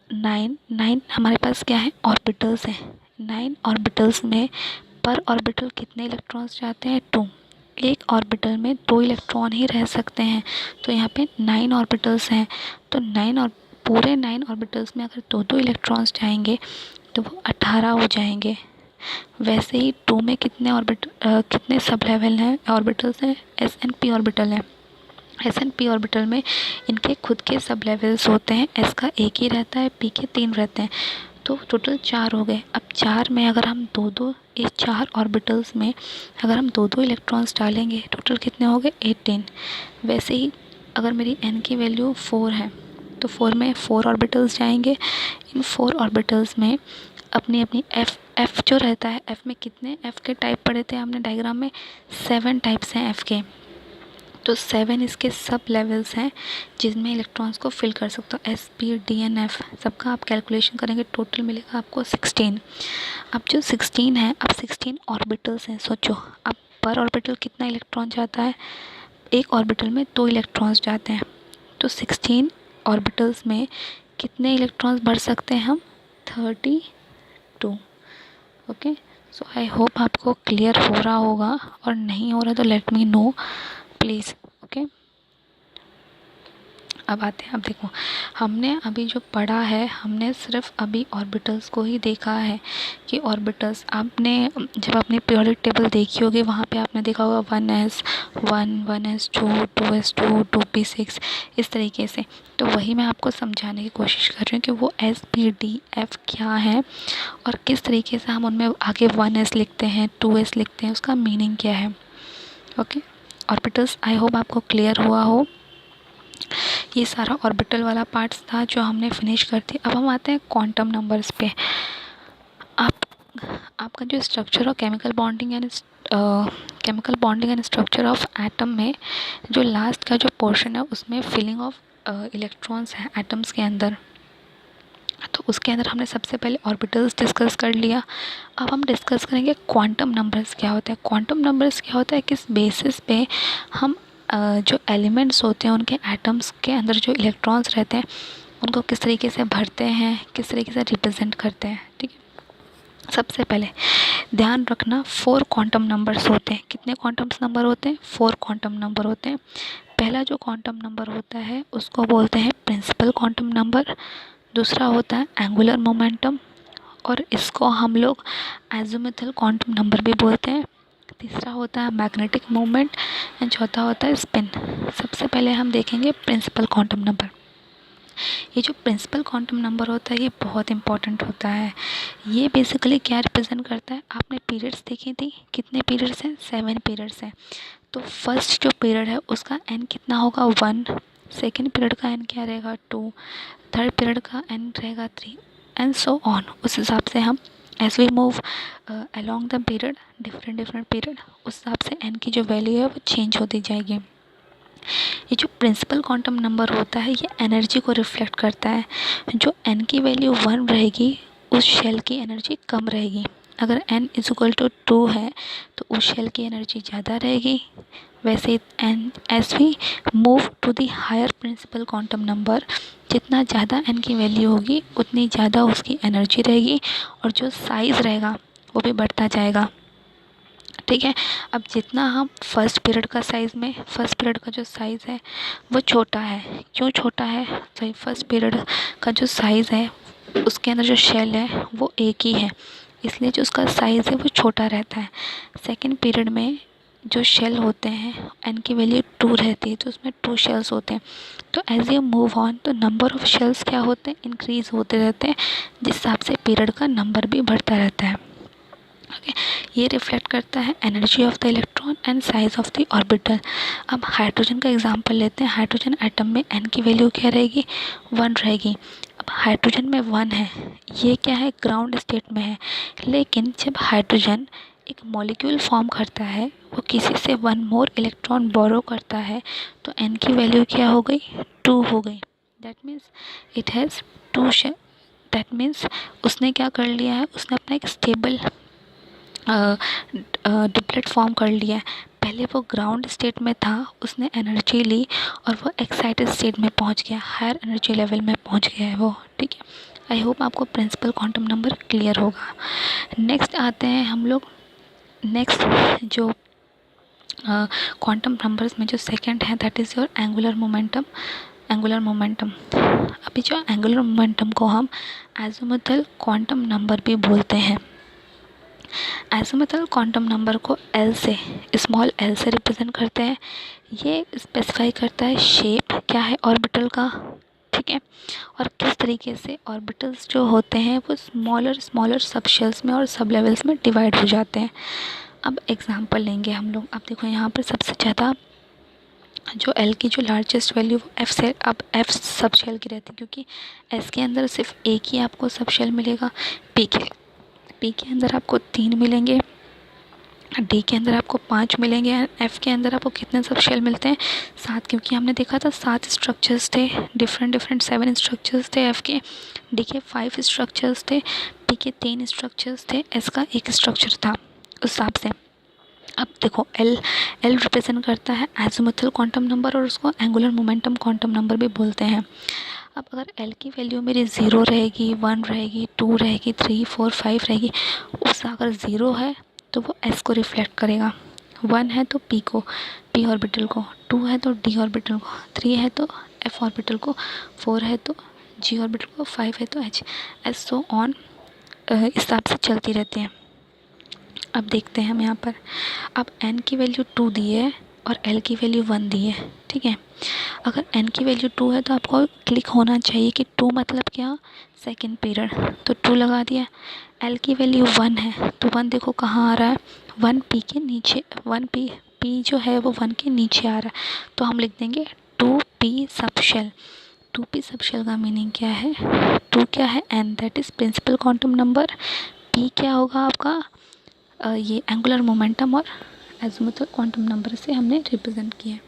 9 हमारे पास क्या है? ऑर्बिटल्स हैं। 9 ऑर्बिटल्स में पर ऑर्बिटल कितने इलेक्ट्रॉन्स जाते हैं? 2। एक ऑर्बिटल में 2 इलेक्ट्रॉन ही रह सकते हैं, तो यहाँ पे 9 ऑर्बिटल्स हैं, तो 9 और पूरे 9 ऑर्बिटल्स में अगर 2-2 इलेक्ट्रॉन्स जाएंगे तो वो 18 हो जाएंगे। वैसे ही 2 में कितने सब लेवल हैं, ऑर्बिटल्स हैं? s and p ऑर्बिटल हैं। s and p ऑर्बिटल में इनके खुद के सब लेवल्स होते हैं। s का एक ही रहता है, p के 3 रहते हैं, तो टोटल 4 हो गए। अब 4 में अगर हम 2-2, इस 4 ऑर्बिटल्स में अगर हम 2-2 इलेक्ट्रॉन्स डालेंगे, टोटल कितने हो गए? 18। वैसे ही अगर मेरी n की वैल्यू 4 है तो 4 में 4 ऑर्बिटल्स जाएंगे। इन 4 ऑर्बिटल्स में अपनी अपनी f जो रहता है, f में कितने f के टाइप पढ़े थे हमने डायग्राम में? 7 टाइप्स हैं f के, तो 7 इसके सब लेवल्स हैं जिसमें इलेक्ट्रॉन्स को फिल कर सकते हो। s, p, d and f सबका आप कैलकुलेशन करेंगे, टोटल मिलेगा आपको 16। अब जो 16 है, अब 16 ऑर्बिटल्स हैं, सोचो अब पर ऑर्बिटल कितना इलेक्ट्रॉन जाता है? एक ऑर्बिटल में 2 इलेक्ट्रॉन्स जाते हैं, तो 16 ऑर्बिटल्स में कितने इलेक्ट्रॉन्स भर सकते हैं हम? 32। ओके, सो आई होप आपको क्लियर हो रहा होगा, और नहीं हो रहा तो let me know please. Okay, अब आते हैं, अब देखो हमने अभी जो पढ़ा है, हमने सिर्फ अभी ऑर्बिटल्स को ही देखा है कि ऑर्बिटल्स, आपने जब अपनी पीरियोडिक टेबल देखी होगी वहाँ पे आपने देखा होगा 1s1, 1s2, 2s2, 2p6, इस तरीके से। तो वही मैं आपको समझाने की कोशिश कर रही हूँ कि वो s p d f क्या है और किस तरीके से हम उनमें आगे 1s लिखते हैं, 2s लिखते हैं, उसका मीनिंग क्या है। ओके, ऑर्बिटल्स आई होप आपको क्लियर हुआ हो। ये सारा ऑर्बिटल वाला पार्ट्स था जो हमने फिनिश कर दिया। अब हम आते हैं क्वांटम नंबर्स पे। आप आपका जो structure of chemical bonding and structure of atom में जो लास्ट का जो पोर्शन है उसमें फिलिंग ऑफ इलेक्ट्रॉन्स है एटम्स के अंदर। तो उसके अंदर हमने सबसे पहले ऑर्बिटल्स डिस्कस कर लिया। अब हम डिस्कस करेंगे क्वांटम नंबर्स क्या होता है। क्वांटम नंबर्स क्या होता है, किस बेसिस पे हम जो एलिमेंट्स होते हैं उनके एटम्स के अंदर जो इलेक्ट्रॉन्स रहते हैं उनको किस तरीके से भरते हैं, किस तरीके से रिप्रेजेंट करते हैं। ठीक है, सबसे पहले ध्यान रखना 4 क्वांटम नंबर्स होते हैं। कितने क्वांटम नंबर होते हैं? 4 क्वांटम नंबर होते हैं। पहला जो क्वांटम नंबर होता है उसको बोलते हैं प्रिंसिपल क्वांटम नंबर। दूसरा होता है एंगुलर मोमेंटम, और इसको हम लोग एज़िमुथल क्वांटम नंबर भी बोलते हैं। तीसरा होता है मैग्नेटिक मोमेंट एंड चौथा होता है स्पिन। सबसे पहले हम देखेंगे प्रिंसिपल क्वांटम नंबर। ये जो प्रिंसिपल क्वांटम नंबर होता है ये बहुत इंपॉर्टेंट होता है। ये बेसिकली क्या रिप्रेजेंट करता है, आपने पीरियड्स देखी थी, कितने पीरियड्स हैं? 7 पीरियड्स हैं। तो फर्स्ट जो पीरियड है उसका एन कितना होगा? 1। सेकेंड पीरियड का एन क्या रहेगा? 2। थर्ड पीरियड का एन रहेगा 3 एंड सो ऑन। उस हिसाब से हम as we move along the period, different period, उस हिसाब से एन की जो वैल्यू है वो चेंज होती जाएगी। ये जो प्रिंसिपल क्वांटम नंबर होता है ये एनर्जी को रिफ्लेक्ट करता है। जो एन की वैल्यू 1 रहेगी उस शेल की एनर्जी कम रहेगी। अगर n इज इक्वल टू 2 है तो उस शेल की एनर्जी ज़्यादा रहेगी। वैसे n as we move to the higher principal quantum number, जितना ज़्यादा n की वैल्यू होगी उतनी ज़्यादा उसकी एनर्जी रहेगी और जो साइज़ रहेगा वो भी बढ़ता जाएगा। ठीक है, अब जितना हम फर्स्ट पीरियड का जो साइज़ है वो छोटा है। क्यों छोटा है? तो फर्स्ट पीरियड का जो साइज़ है उसके अंदर जो शेल है वो एक ही है, इसलिए जो उसका साइज़ है वो छोटा रहता है। सेकंड पीरियड में जो शेल होते हैं एन की वैल्यू 2 रहती है तो उसमें 2 शेल्स होते हैं। तो एज यू मूव ऑन तो नंबर ऑफ़ शेल्स क्या होते हैं? इंक्रीज़ होते रहते हैं, जिस हिसाब से पीरियड का नंबर भी बढ़ता रहता है। ओके, ये रिफ्लेक्ट करता है energy of the electron and size of the orbital. अब हाइड्रोजन का एग्जांपल लेते हैं। हाइड्रोजन एटम में एन की वैल्यू क्या रहेगी? 1 रहेगी। अब हाइड्रोजन में 1 है, ये क्या है? ग्राउंड स्टेट में है। लेकिन जब हाइड्रोजन एक मॉलिक्यूल फॉर्म करता है, वो किसी से 1 मोर इलेक्ट्रॉन बोरो करता है, तो एन की वैल्यू क्या हो गई? 2 हो गई। That means it has 2 that means उसने क्या कर लिया है? उसने अपना एक स्टेबल डिप्लेट फॉर्म कर लिया है। पहले वो ग्राउंड स्टेट में था, उसने एनर्जी ली और वो एक्साइटेड स्टेट में पहुंच गया, हायर एनर्जी लेवल में पहुंच गया है वो। ठीक है, आई होप आपको प्रिंसिपल क्वांटम नंबर क्लियर होगा। नेक्स्ट आते हैं हम लोग, नेक्स्ट जो क्वांटम नंबर्स में जो सेकंड है that is your angular momentum. अभी जो एंगुलर मोमेंटम को हम एज़िमुथल क्वांटम नंबर भी बोलते हैं। एज़िमुथल क्वांटम नंबर को एल से, स्मॉल एल से रिप्रेजेंट करते हैं। ये स्पेसिफाई करता है शेप क्या है ऑर्बिटल का। ठीक है, और किस तरीके से ऑर्बिटल्स जो होते हैं वो स्मॉलर सब शेल्स में और सब लेवल्स में डिवाइड हो जाते हैं। अब एग्जांपल लेंगे हम लोग। अब देखो यहाँ पर सबसे ज़्यादा जो एल की जो लार्जेस्ट वैल्यू एफ से, अब एफ सब शेल की रहती है क्योंकि एस के अंदर सिर्फ एक ही आपको सब शेल मिलेगा। पी के अंदर आपको 3 मिलेंगे, डी के अंदर आपको 5 मिलेंगे, एफ के अंदर आपको कितने सब शेल मिलते हैं? 7, क्योंकि हमने देखा था 7 स्ट्रक्चर्स थे, डिफरेंट 7 स्ट्रक्चर्स थे एफ के। डी के 5 स्ट्रक्चर्स थे, पी के 3 स्ट्रक्चर्स थे, एस का 1 स्ट्रक्चर था। उस हिसाब से अब देखो एल एल रिप्रेजेंट करता है एजिमुथल क्वांटम नंबर और उसको एंगुलर मोमेंटम क्वांटम नंबर भी बोलते हैं। अब अगर एल की वैल्यू मेरी 0 रहेगी, 1 रहेगी, 2 रहेगी, 3, 4, 5 रहेगी, उसका अगर 0 है तो वो एस को रिफ्लेक्ट करेगा, 1 है तो पी को, पी ऑर्बिटल को, 2 है तो डी ऑर्बिटल को, 3 है तो एफ ऑर्बिटल को, 4 है तो जी ऑर्बिटल को, 5 है तो एच, एस सो ऑन इस हिसाब से चलती रहती हैं। अब देखते हैं हम यहाँ पर, अब n की वैल्यू 2 दी है और l की वैल्यू 1 दी है, ठीक है। अगर n की वैल्यू 2 है तो आपको क्लिक होना चाहिए कि 2 मतलब क्या, सेकेंड पीरियड, तो 2 लगा दिया। l की वैल्यू 1 है तो 1 देखो कहाँ आ रहा है, 1 p के नीचे, 1 p जो है वो 1 के नीचे आ रहा है, तो हम लिख देंगे 2p सब शेल। 2p सब शेल का मीनिंग क्या है, 2 क्या है, n that is principal quantum number, p क्या होगा आपका ये एंगुलर मोमेंटम और एजिमुथल क्वांटम नंबर से हमने रिप्रेजेंट किया है।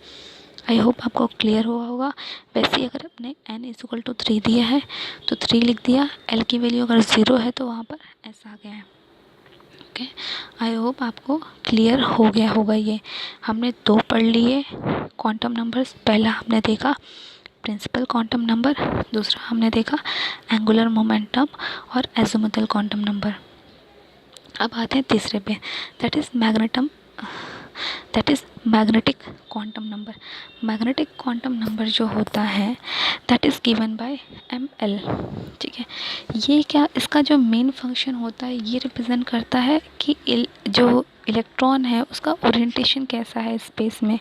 आई होप आपको क्लियर हुआ होगा। वैसे ही अगर अपने n इक्वल टू 3 दिया है तो 3 लिख दिया, l की वैल्यू अगर 0 है तो वहाँ पर s आ गया है। ओके, आई होप आपको क्लियर हो गया होगा। ये हमने 2 पढ़ लिए क्वांटम नंबर्स। पहला हमने देखा प्रिंसिपल क्वांटम नंबर, दूसरा हमने देखा एंगुलर मोमेंटम और एजिमुथल क्वांटम नंबर। अब आते हैं तीसरे पे, that is magnetic quantum number. Magnetic quantum number जो होता है that is given bye ml, ठीक है। ये क्या, इसका जो मेन फंक्शन होता है ये रिप्रेजेंट करता है कि जो इलेक्ट्रॉन है उसका ओरिएंटेशन कैसा है स्पेस में,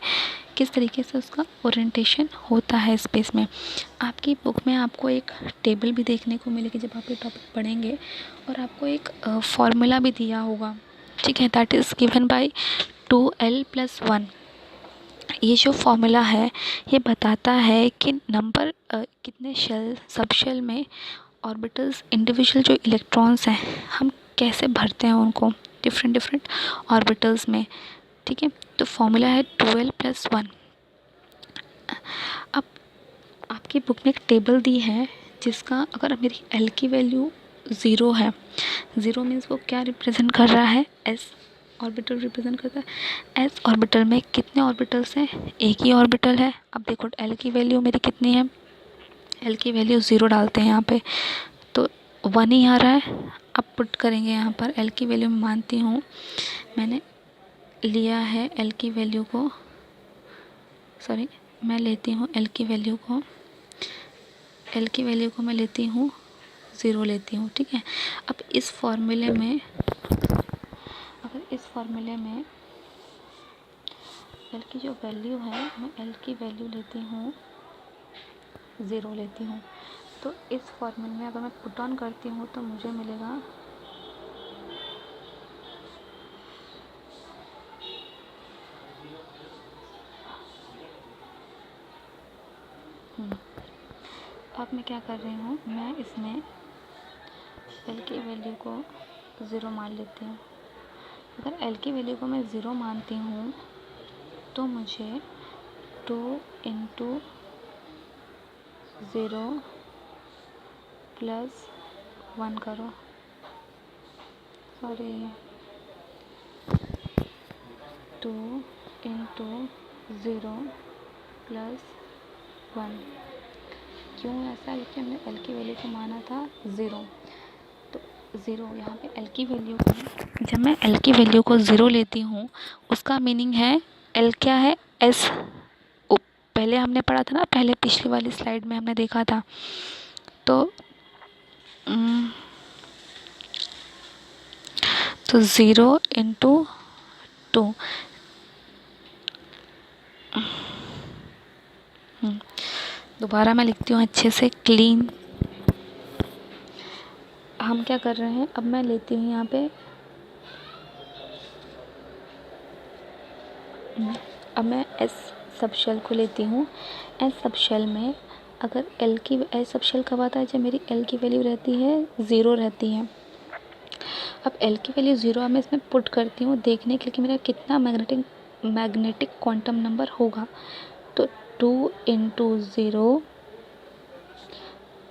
किस तरीके से उसका ओरिएंटेशन होता है स्पेस में। आपकी बुक में आपको एक टेबल भी देखने को मिलेगी जब आप ये टॉपिक पढ़ेंगे, और आपको एक फॉर्मूला भी दिया होगा, ठीक है, that is given bye 2l+1। ये जो फॉर्मूला है ये बताता है कि नंबर कितने शेल सब शेल में ऑर्बिटल्स, इंडिविजुअल जो इलेक्ट्रॉन्स हैं हम कैसे भरते हैं उनको डिफरेंट ऑर्बिटल्स में, ठीक है। तो फॉर्मूला है 2l+1। अब आपकी बुक में एक टेबल दी है जिसका अगर मेरी l की वैल्यू 0 है, 0 मीन्स वो क्या रिप्रेजेंट कर रहा है, s ऑर्बिटल रिप्रेजेंट करता है। s ऑर्बिटल में कितने ऑर्बिटल्स हैं, एक ही ऑर्बिटल है। अब देखो l की वैल्यू मेरी कितनी है, l की वैल्यू 0 डालते हैं यहाँ पे तो 1 ही आ रहा है। अब पुट करेंगे यहाँ पर l की वैल्यू मैं मानती हूँ, मैंने लिया है l की वैल्यू को, सॉरी मैं लेती हूँ l की वैल्यू को, l की वैल्यू को मैं लेती हूँ 0 लेती हूँ, ठीक है। अब इस फॉर्मूले में, अगर इस फॉर्मूले में l की जो वैल्यू है मैं l की वैल्यू लेती हूँ 0 लेती हूँ, तो इस फॉर्मूले में अगर मैं पुट ऑन करती हूँ तो मुझे मिलेगा अब मैं क्या कर रही हूँ, मैं इसमें l की वैल्यू को 0 मान लेती हूँ। अगर l की वैल्यू को मैं 0 मानती हूँ तो मुझे 2 इंटू 0 प्लस 1 करो, सॉरी 2 इंटू 0 प्लस 1। क्यों ऐसा, क्योंकि हमने l की वैल्यू को माना था 0, तो 0 यहाँ पे l की वैल्यू को, जब मैं l की वैल्यू को 0 लेती हूँ उसका मीनिंग है l क्या है, s। पहले हमने पढ़ा था ना, पहले पिछली वाली स्लाइड में हमने देखा था, तो 0 इंटू 2, दोबारा मैं लिखती हूँ अच्छे से क्लीन। हम क्या कर रहे हैं, अब मैं लेती हूँ यहाँ पे, अब मैं एस सब शेल को लेती हूँ। एस सब शेल में अगर एल की, एस सब शेल कब आता है, जब मेरी एल की वैल्यू रहती है 0 रहती है। अब एल की वैल्यू 0 अब मैं इसमें पुट करती हूँ देखने के लिए कि मेरा कितना मैग्नेटिक क्वांटम नंबर होगा, तो 2 into 0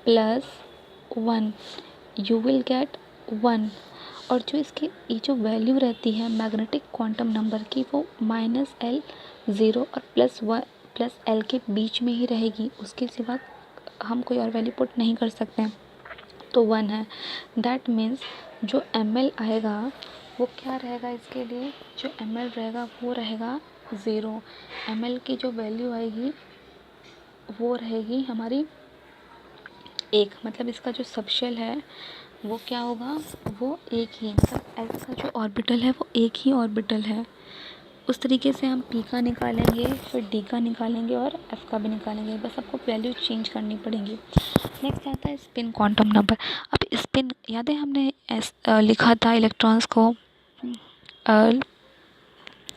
plus 1 you will get 1, और जो इसकी ये जो वैल्यू रहती है मैग्नेटिक क्वांटम नंबर की वो -L 0 और +L के बीच में ही रहेगी, उसके सिवा हम कोई और वैल्यू पुट नहीं कर सकते हैं। तो 1 है। दैट मीन्स जो ml आएगा वो क्या रहेगा, इसके लिए जो ml रहेगा वो रहेगा 0। ml की जो वैल्यू आएगी वो रहेगी हमारी 1, मतलब इसका जो सबशेल है वो क्या होगा, वो एक ही, मतलब s का जो ऑर्बिटल है वो एक ही ऑर्बिटल है। उस तरीके से हम p का निकालेंगे, फिर d का निकालेंगे और f का भी निकालेंगे, बस आपको वैल्यू चेंज करनी पड़ेगी। नेक्स्ट आता है स्पिन क्वांटम नंबर। अब स्पिन याद है हमने लिखा था इलेक्ट्रॉन्स को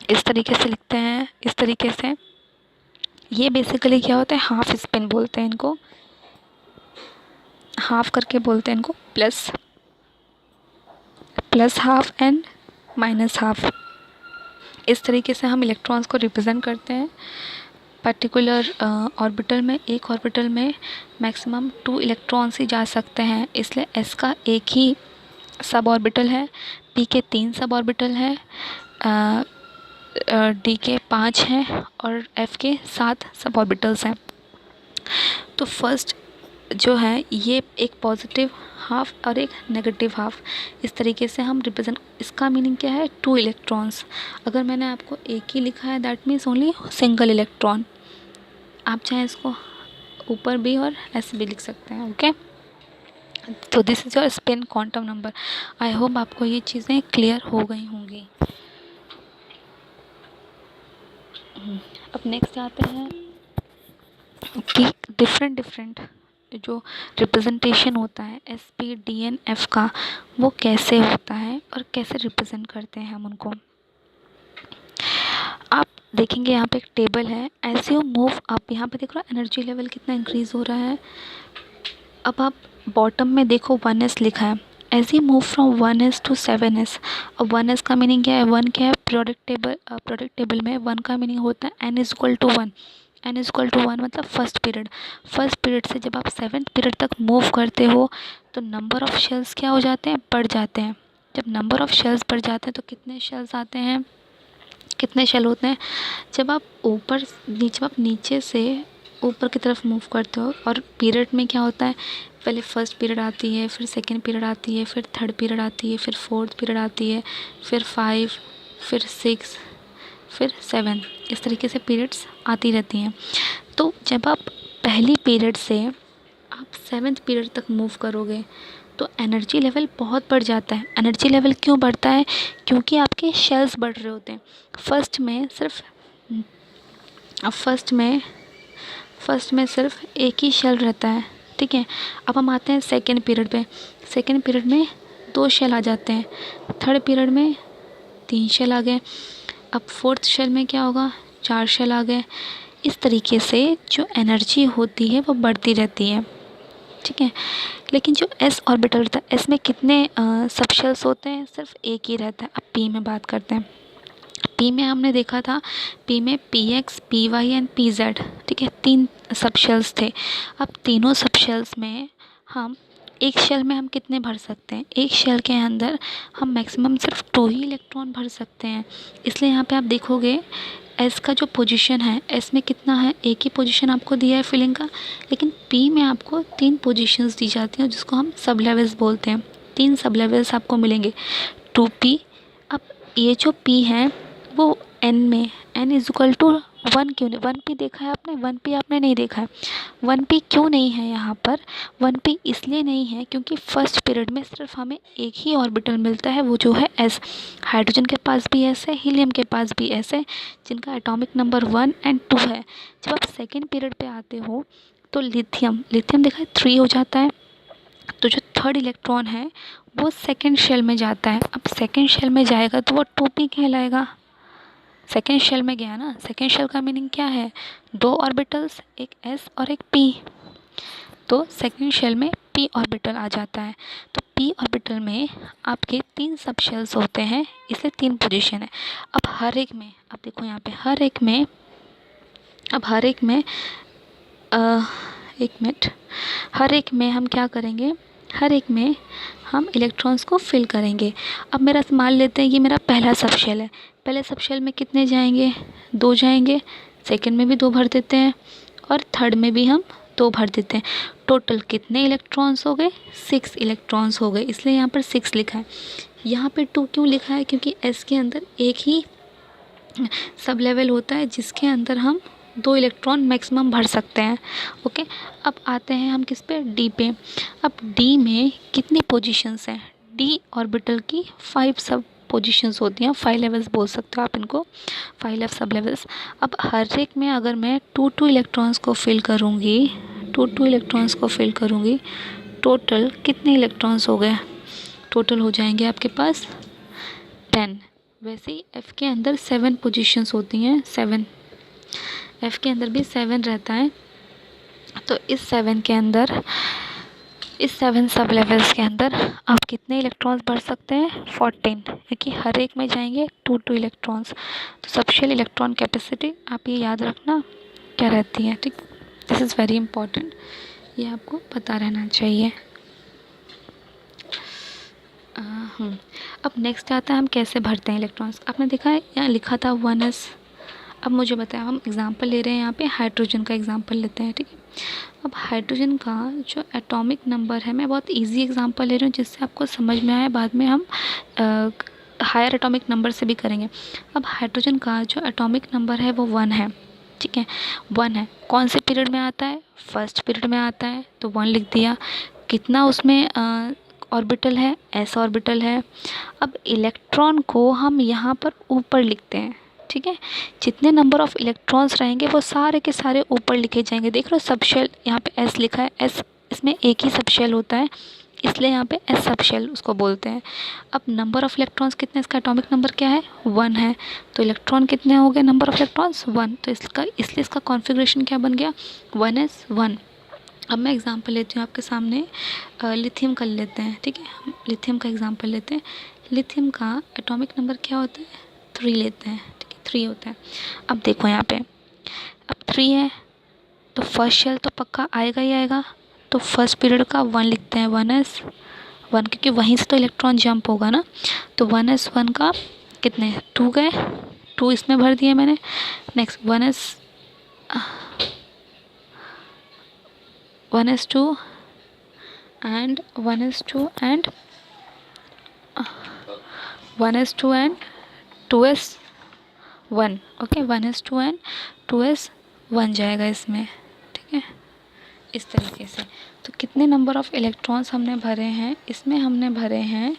इस तरीके से लिखते हैं, इस तरीके से। ये बेसिकली क्या होता है, हाफ स्पिन बोलते हैं इनको, हाफ करके बोलते हैं इनको, plus half and minus half. इस तरीके से हम इलेक्ट्रॉन्स को रिप्रेजेंट करते हैं। पर्टिकुलर ऑर्बिटल में, एक ऑर्बिटल में मैक्सिमम 2 इलेक्ट्रॉन्स ही जा सकते हैं, इसलिए s का एक ही सब ऑर्बिटल है, p के 3 सब ऑर्बिटल है, d के 5 हैं और f के 7 सब ऑर्बिटल्स हैं। तो फर्स्ट जो है ये एक पॉजिटिव हाफ और एक नेगेटिव हाफ, इस तरीके से हम रिप्रेजेंट। इसका मीनिंग क्या है, 2 इलेक्ट्रॉन्स। अगर मैंने आपको एक ही लिखा है that means only single electron. आप चाहे इसको ऊपर भी और ऐसे भी लिख सकते हैं। ओके, तो this is your spin quantum number. I hope आपको ये चीज़ें क्लियर हो गई होंगी। अब नेक्स्ट आते हैं कि डिफरेंट जो रिप्रेजेंटेशन होता है s P D n f का, वो कैसे होता है और कैसे रिप्रेजेंट करते हैं हम उनको। आप देखेंगे यहाँ पे एक टेबल है, एज यू मूव अप, यहाँ पे देख रहे हो एनर्जी लेवल कितना इंक्रीज हो रहा है। अब आप बॉटम में देखो 1s लिखा है, as you move from 1s to 7s। अब 1s का मीनिंग क्या है, 1 क्या है, प्रोडक्ट टेबल में 1 का मीनिंग होता है n equal to 1। n equal to 1 मतलब फर्स्ट पीरियड से जब आप 7th पीरियड तक मूव करते हो तो नंबर ऑफ़ शेल्स क्या हो जाते हैं, बढ़ जाते हैं। जब नंबर ऑफ़ शेल्स बढ़ जाते हैं तो कितने शेल्स आते हैं, कितने शेल होते हैं। जब आप नीचे से ऊपर की तरफ मूव करते हो और पीरियड में क्या होता है, पहले फर्स्ट पीरियड आती है, फिर सेकंड पीरियड आती है, फिर थर्ड पीरियड आती है, फिर फोर्थ पीरियड आती है, फिर 5, फिर 6, फिर 7, इस तरीके से पीरियड्स आती रहती हैं। तो जब आप पहली पीरियड से आप 7th पीरियड तक मूव करोगे तो एनर्जी लेवल बहुत बढ़ जाता है। एनर्जी लेवल क्यों बढ़ता है, क्योंकि आपके शेल्स बढ़ रहे होते हैं। फर्स्ट में सिर्फ एक ही शेल रहता है, ठीक है। अब हम आते हैं सेकेंड पीरियड पे, सेकेंड पीरियड में 2 शेल आ जाते हैं, थर्ड पीरियड में 3 शेल आ गए, अब फोर्थ शेल में क्या होगा, 4 शेल आ गए। इस तरीके से जो एनर्जी होती है वो बढ़ती रहती है, ठीक है। लेकिन जो s ऑर्बिटल रहता है, s में कितने सब शेल्स होते हैं, सिर्फ एक ही रहता है। अब p में बात करते हैं। p में हमने देखा था, p में px, py एंड pz, ठीक है, 3 सब शेल्स थे। अब तीनों सब शेल्स में हम एक शेल में हम कितने भर सकते हैं, एक शेल के अंदर हम मैक्सिमम सिर्फ 2 ही इलेक्ट्रॉन भर सकते हैं। इसलिए यहाँ पे आप देखोगे एस का जो पोजीशन है, एस में कितना है, एक ही पोजीशन आपको दिया है फिलिंग का, लेकिन पी में आपको 3 पोजीशंस दी जाती हैं जिसको हम सब लेवल्स बोलते हैं। 3 सब लेवल्स आपको मिलेंगे, 2p। अब ये जो p है वो n में, n इज इक्वल टू 1 क्यों नहीं, 1p देखा है आपने, 1p आपने नहीं देखा है। 1p क्यों नहीं है यहाँ पर, 1p इसलिए नहीं है क्योंकि फर्स्ट पीरियड में सिर्फ हमें एक ही ऑर्बिटल मिलता है, वो जो है s। हाइड्रोजन के पास भी s है, हीलियम के पास भी s है, जिनका एटॉमिक नंबर 1 एंड 2 है। जब आप सेकेंड पीरियड पे आते हो तो लिथियम देखा है 3 हो जाता है, तो जो थर्ड इलेक्ट्रॉन है वो सेकेंड शेल में जाता है। अब सेकेंड शेल में जाएगा तो वो 2p कहलाएगा। सेकेंड शेल में गया ना, सेकेंड शेल का मीनिंग क्या है, 2 ऑर्बिटल्स, एक s और एक p, तो सेकेंड शेल में p ऑर्बिटल आ जाता है। तो p ऑर्बिटल में आपके 3 सब शेल्स होते हैं, इसलिए 3 पोजीशन है। अब हर एक में आप देखो यहाँ पे हर एक में एक मिनट, हर एक में हम क्या करेंगे, हर एक में हम इलेक्ट्रॉन्स को फिल करेंगे। अब मेरा मान लेते हैं ये मेरा पहला सब शेल है। पहले सब शेल में कितने जाएंगे? 2 जाएंगे। सेकंड में भी 2 भर देते हैं और थर्ड में भी हम 2 भर देते हैं। टोटल कितने इलेक्ट्रॉन्स हो गए? 6 इलेक्ट्रॉन्स हो गए, इसलिए यहाँ पर 6 लिखा है। यहाँ पे 2 क्यों लिखा है? क्योंकि एस के अंदर एक ही सब लेवल होता है जिसके अंदर हम 2 इलेक्ट्रॉन मैक्सिमम भर सकते हैं। ओके, अब आते हैं हम किस पे? डी पे। अब डी में कितनी पोजीशंस हैं? डी ऑर्बिटल की 5 सब पोजीशंस होती हैं, 5 लेवल्स बोल सकते हो आप इनको, 5 सब लेवल्स। अब हर एक में अगर मैं 2 इलेक्ट्रॉन्स को फिल करूँगी, 2 इलेक्ट्रॉन्स को फिल करूँगी, टोटल कितने इलेक्ट्रॉन्स हो गए? टोटल हो जाएंगे आपके पास 10। वैसे ही एफ़ के अंदर 7 पोजीशंस होती हैं, 7। एफ़ के अंदर भी 7 रहता है। तो इस 7 के अंदर, इस 7 सब लेवल्स के अंदर आप कितने इलेक्ट्रॉन्स भर सकते हैं? 14, क्योंकि हर एक में जाएंगे 2 इलेक्ट्रॉन्स। तो सबशेल इलेक्ट्रॉन कैपेसिटी आप ये याद रखना क्या रहती है, ठीक। दिस इज़ वेरी इंपॉर्टेंट, ये आपको पता रहना चाहिए। अब नेक्स्ट आता है हम कैसे भरते हैं इलेक्ट्रॉन्स। आपने देखा है यहाँ लिखा था 1s। अब मुझे बताया, हम एग्ज़ाम्पल ले रहे हैं यहाँ पे, हाइड्रोजन का एग्ज़ाम्पल लेते हैं, ठीक है। अब हाइड्रोजन का जो एटॉमिक नंबर है, मैं बहुत इजी एग्ज़ाम्पल ले रही हूँ जिससे आपको समझ में आए, बाद में हम हायर एटॉमिक नंबर से भी करेंगे। अब हाइड्रोजन का जो एटॉमिक नंबर है वो 1 है, ठीक है, 1 है। कौन से पीरियड में आता है? फर्स्ट पीरियड में आता है, तो 1 लिख दिया। कितना उसमें ऑर्बिटल है? एस ऑर्बिटल है। अब इलेक्ट्रॉन को हम यहाँ पर ऊपर लिखते हैं, ठीक है। जितने नंबर ऑफ़ इलेक्ट्रॉन्स रहेंगे वो सारे के सारे ऊपर लिखे जाएंगे। देख लो सब शेल यहाँ पे एस लिखा है, एस इसमें एक ही सब शेल होता है, इसलिए यहाँ पे एस सब शेल उसको बोलते हैं। अब नंबर ऑफ़ इलेक्ट्रॉन्स कितने? इसका एटॉमिक नंबर क्या है? 1 है। तो इलेक्ट्रॉन कितने हो गए? Number of electrons 1। तो इसलिए इसका कॉन्फ़िगरेशन क्या बन गया? 1s1। अब मैं एग्ज़ाम्पल लेती हूँ आपके सामने, लिथियम कर लेते हैं, ठीक है। हम लिथियम का एग्ज़ाम्पल लेते हैं। लिथियम का एटॉमिक नंबर क्या होता है? 3 लेते हैं, ठीक है, 3 होता है। अब देखो यहाँ पे, अब 3 है तो फर्स्ट शेल तो पक्का आएगा ही आएगा, तो फर्स्ट पीरियड का 1 लिखते हैं, 1s1, क्योंकि वहीं से तो इलेक्ट्रॉन जंप होगा ना। तो 1s1 का कितने? 2 गए, 2 इसमें भर दिए मैंने। Next 1s2 and 1s2 and 2s1। Okay, 1s2 and 2s1 जाएगा इसमें, ठीक है, इस तरीके से। तो कितने नंबर ऑफ़ इलेक्ट्रॉन्स हमने भरे हैं? इसमें हमने भरे हैं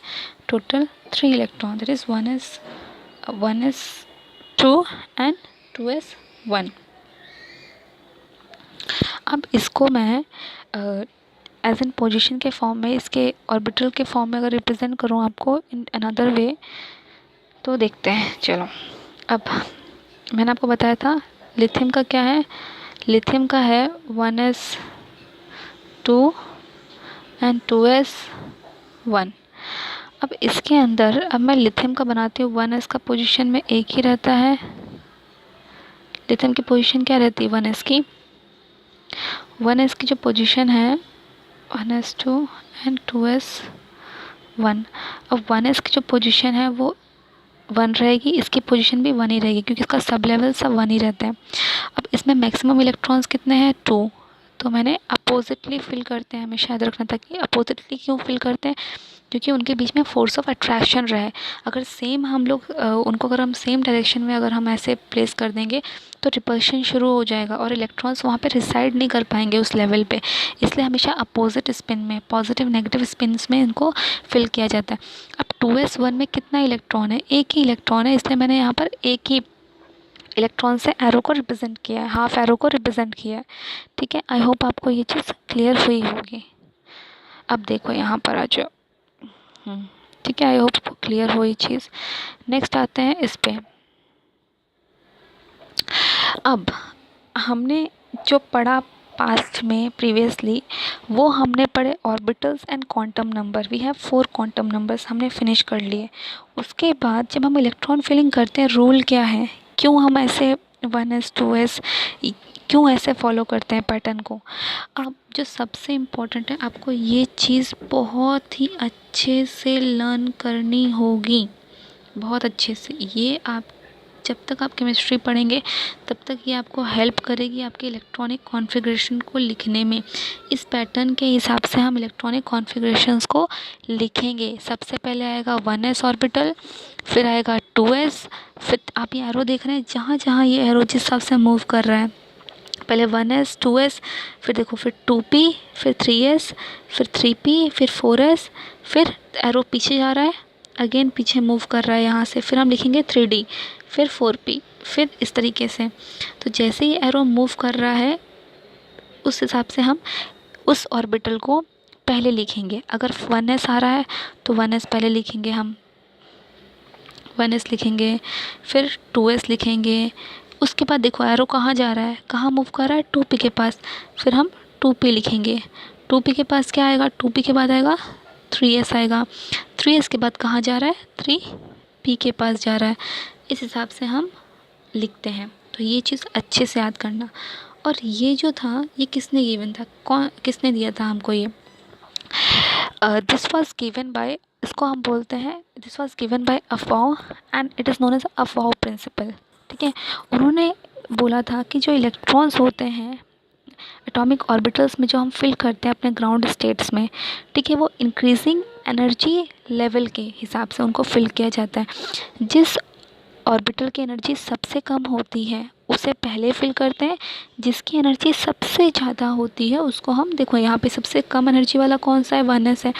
total 3 electron, that is 1s2 and 2s1। अब इसको मैं एज एन पोजीशन के फॉर्म में, इसके ऑर्बिटल के फॉर्म में अगर रिप्रेजेंट करूँ आपको इन अनदर वे, तो देखते हैं। चलो, अब मैंने आपको बताया था लिथियम का क्या है। लिथियम का है 1s2 and 2s1। अब इसके अंदर, अब मैं लिथियम का बनाती हूँ, 1s का पोजीशन में एक ही रहता है। लिथियम की पोजीशन क्या रहती है? 1s की 1s की जो पोजीशन है 1s2 and 2s1। अब 1s की जो पोजीशन है वो 1 रहेगी, इसकी पोजीशन भी 1 ही रहेगी, क्योंकि इसका सब लेवल सब 1 ही रहते हैं। अब इसमें मैक्सिमम इलेक्ट्रॉन्स कितने हैं? 2। तो मैंने अपोजिटली फिल करते हैं, हमेशा याद रखना था कि अपोजिटली क्यों फिल करते हैं, क्योंकि उनके बीच में फोर्स ऑफ अट्रैक्शन रहे। अगर सेम हम लोग उनको अगर हम सेम डायरेक्शन में अगर हम ऐसे प्लेस कर देंगे तो रिपल्शन शुरू हो जाएगा और इलेक्ट्रॉन्स वहाँ पे रिसाइड नहीं कर पाएंगे उस लेवल पे। इसलिए हमेशा अपोजिट स्पिन में, पॉजिटिव नेगेटिव स्पिन्स में इनको फिल किया जाता है। अब 2s1 में कितना इलेक्ट्रॉन है? एक ही इलेक्ट्रॉन है, इसलिए मैंने यहाँ पर एक ही इलेक्ट्रॉन से एरो को रिप्रेजेंट किया है, हाफ एरो को रिप्रेजेंट किया है, ठीक है। आई होप आपको ये चीज़ क्लियर हुई होगी। अब देखो यहाँ पर आ जाओ, ठीक है, आई होप आपको क्लियर हो ये चीज़। नेक्स्ट आते हैं इस पे। अब हमने जो पढ़ा पास्ट में प्रीवियसली, वो हमने पढ़े orbitals and quantum number. We have 4 quantum numbers, हमने फिनिश कर लिए। उसके बाद जब हम इलेक्ट्रॉन फिलिंग करते हैं, रूल क्या है, क्यों हम ऐसे 1s 2s क्यों ऐसे फॉलो करते हैं पैटर्न को। अब जो सबसे इम्पोर्टेंट है, आपको ये चीज़ बहुत ही अच्छे से लर्न करनी होगी, बहुत अच्छे से। ये आप जब तक आप केमिस्ट्री पढ़ेंगे तब तक ये आपको हेल्प करेगी आपके इलेक्ट्रॉनिक कॉन्फ़िगरेशन को लिखने में। इस पैटर्न के हिसाब से हम इलेक्ट्रॉनिक कॉन्फ़िगरेशंस को लिखेंगे। सबसे पहले आएगा 1s ऑर्बिटल, फिर आएगा 2s, फिर आप ये एरो देख रहे हैं, जहाँ जहाँ ये एरो जिस हिसाब से मूव कर रहा है, पहले 1s 2s, फिर देखो फिर 2p, फिर 3s, फिर 3p, फिर 4s, फिर एरो पीछे जा रहा है, अगेन पीछे मूव कर रहा है यहाँ से, फिर हम लिखेंगे 3d, फिर 4p, फिर इस तरीके से। तो जैसे ही एरो मूव कर रहा है उस हिसाब से हम उस ऑर्बिटल को पहले लिखेंगे। अगर 1s आ रहा है तो 1s पहले लिखेंगे हम, 1s लिखेंगे, फिर 2s लिखेंगे। उसके बाद देखो एरो कहाँ जा रहा है, कहाँ मूव कर रहा है, 2p के पास, फिर हम 2p लिखेंगे। 2p के पास क्या आएगा, 2p के बाद आएगा 3s आएगा। 3s के बाद कहाँ जा रहा है, 3p के पास जा रहा है। इस हिसाब से हम लिखते हैं। तो ये चीज़ अच्छे से याद करना। और ये जो था ये किसने गिवन था, किसने दिया था हमको ये, दिस वॉज गिवन बाय, इसको हम बोलते हैं this was given by Aufbau and it is known as Aufbau principle. ठीक है, उन्होंने बोला था कि जो इलेक्ट्रॉन्स होते हैं एटॉमिक ऑर्बिटल्स में जो हम फिल करते हैं अपने ग्राउंड स्टेट्स में, ठीक है, वो इंक्रीजिंग एनर्जी लेवल के हिसाब से उनको फिल किया जाता है। जिस ऑर्बिटल की एनर्जी सबसे कम होती है उसे पहले फिल करते हैं, जिसकी एनर्जी सबसे ज़्यादा होती है उसको हम, देखो यहाँ पे सबसे कम एनर्जी वाला कौन सा है, 1s है।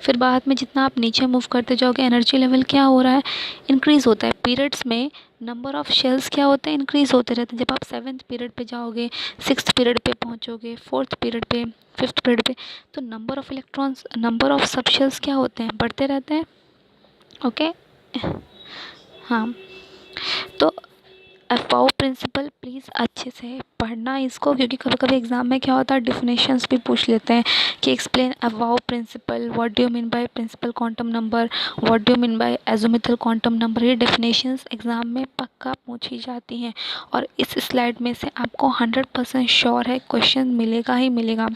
फिर बाद में जितना आप नीचे मूव करते जाओगे एनर्जी लेवल क्या हो रहा है, इंक्रीज़ होता है। पीरियड्स में नंबर ऑफ़ शेल्स क्या होते हैं, इंक्रीज़ होते रहते हैं। जब आप 7th पीरियड पे जाओगे, 6th पीरियड पे पहुँचोगे, 4th पीरियड पे, 5th पीरियड पे, तो number of electrons, number of सब शेल्स क्या होते हैं, बढ़ते रहते हैं। ओके, हाँ, तो अफवाओ प्रिंसिपल प्लीज़ अच्छे से पढ़ना इसको, क्योंकि कभी कभी एग्ज़ाम में क्या होता है डिफिनेशंस भी पूछ लेते हैं कि explain Aufbau principle, what do you mean by principle quantum number, what do you mean by azimuthal quantum number. ये डेफिनेशंस एग्ज़ाम में पक्का पूछी जाती हैं और इस स्लाइड में से आपको 100% श्योर है क्वेश्चन मिलेगा ही मिलेगा।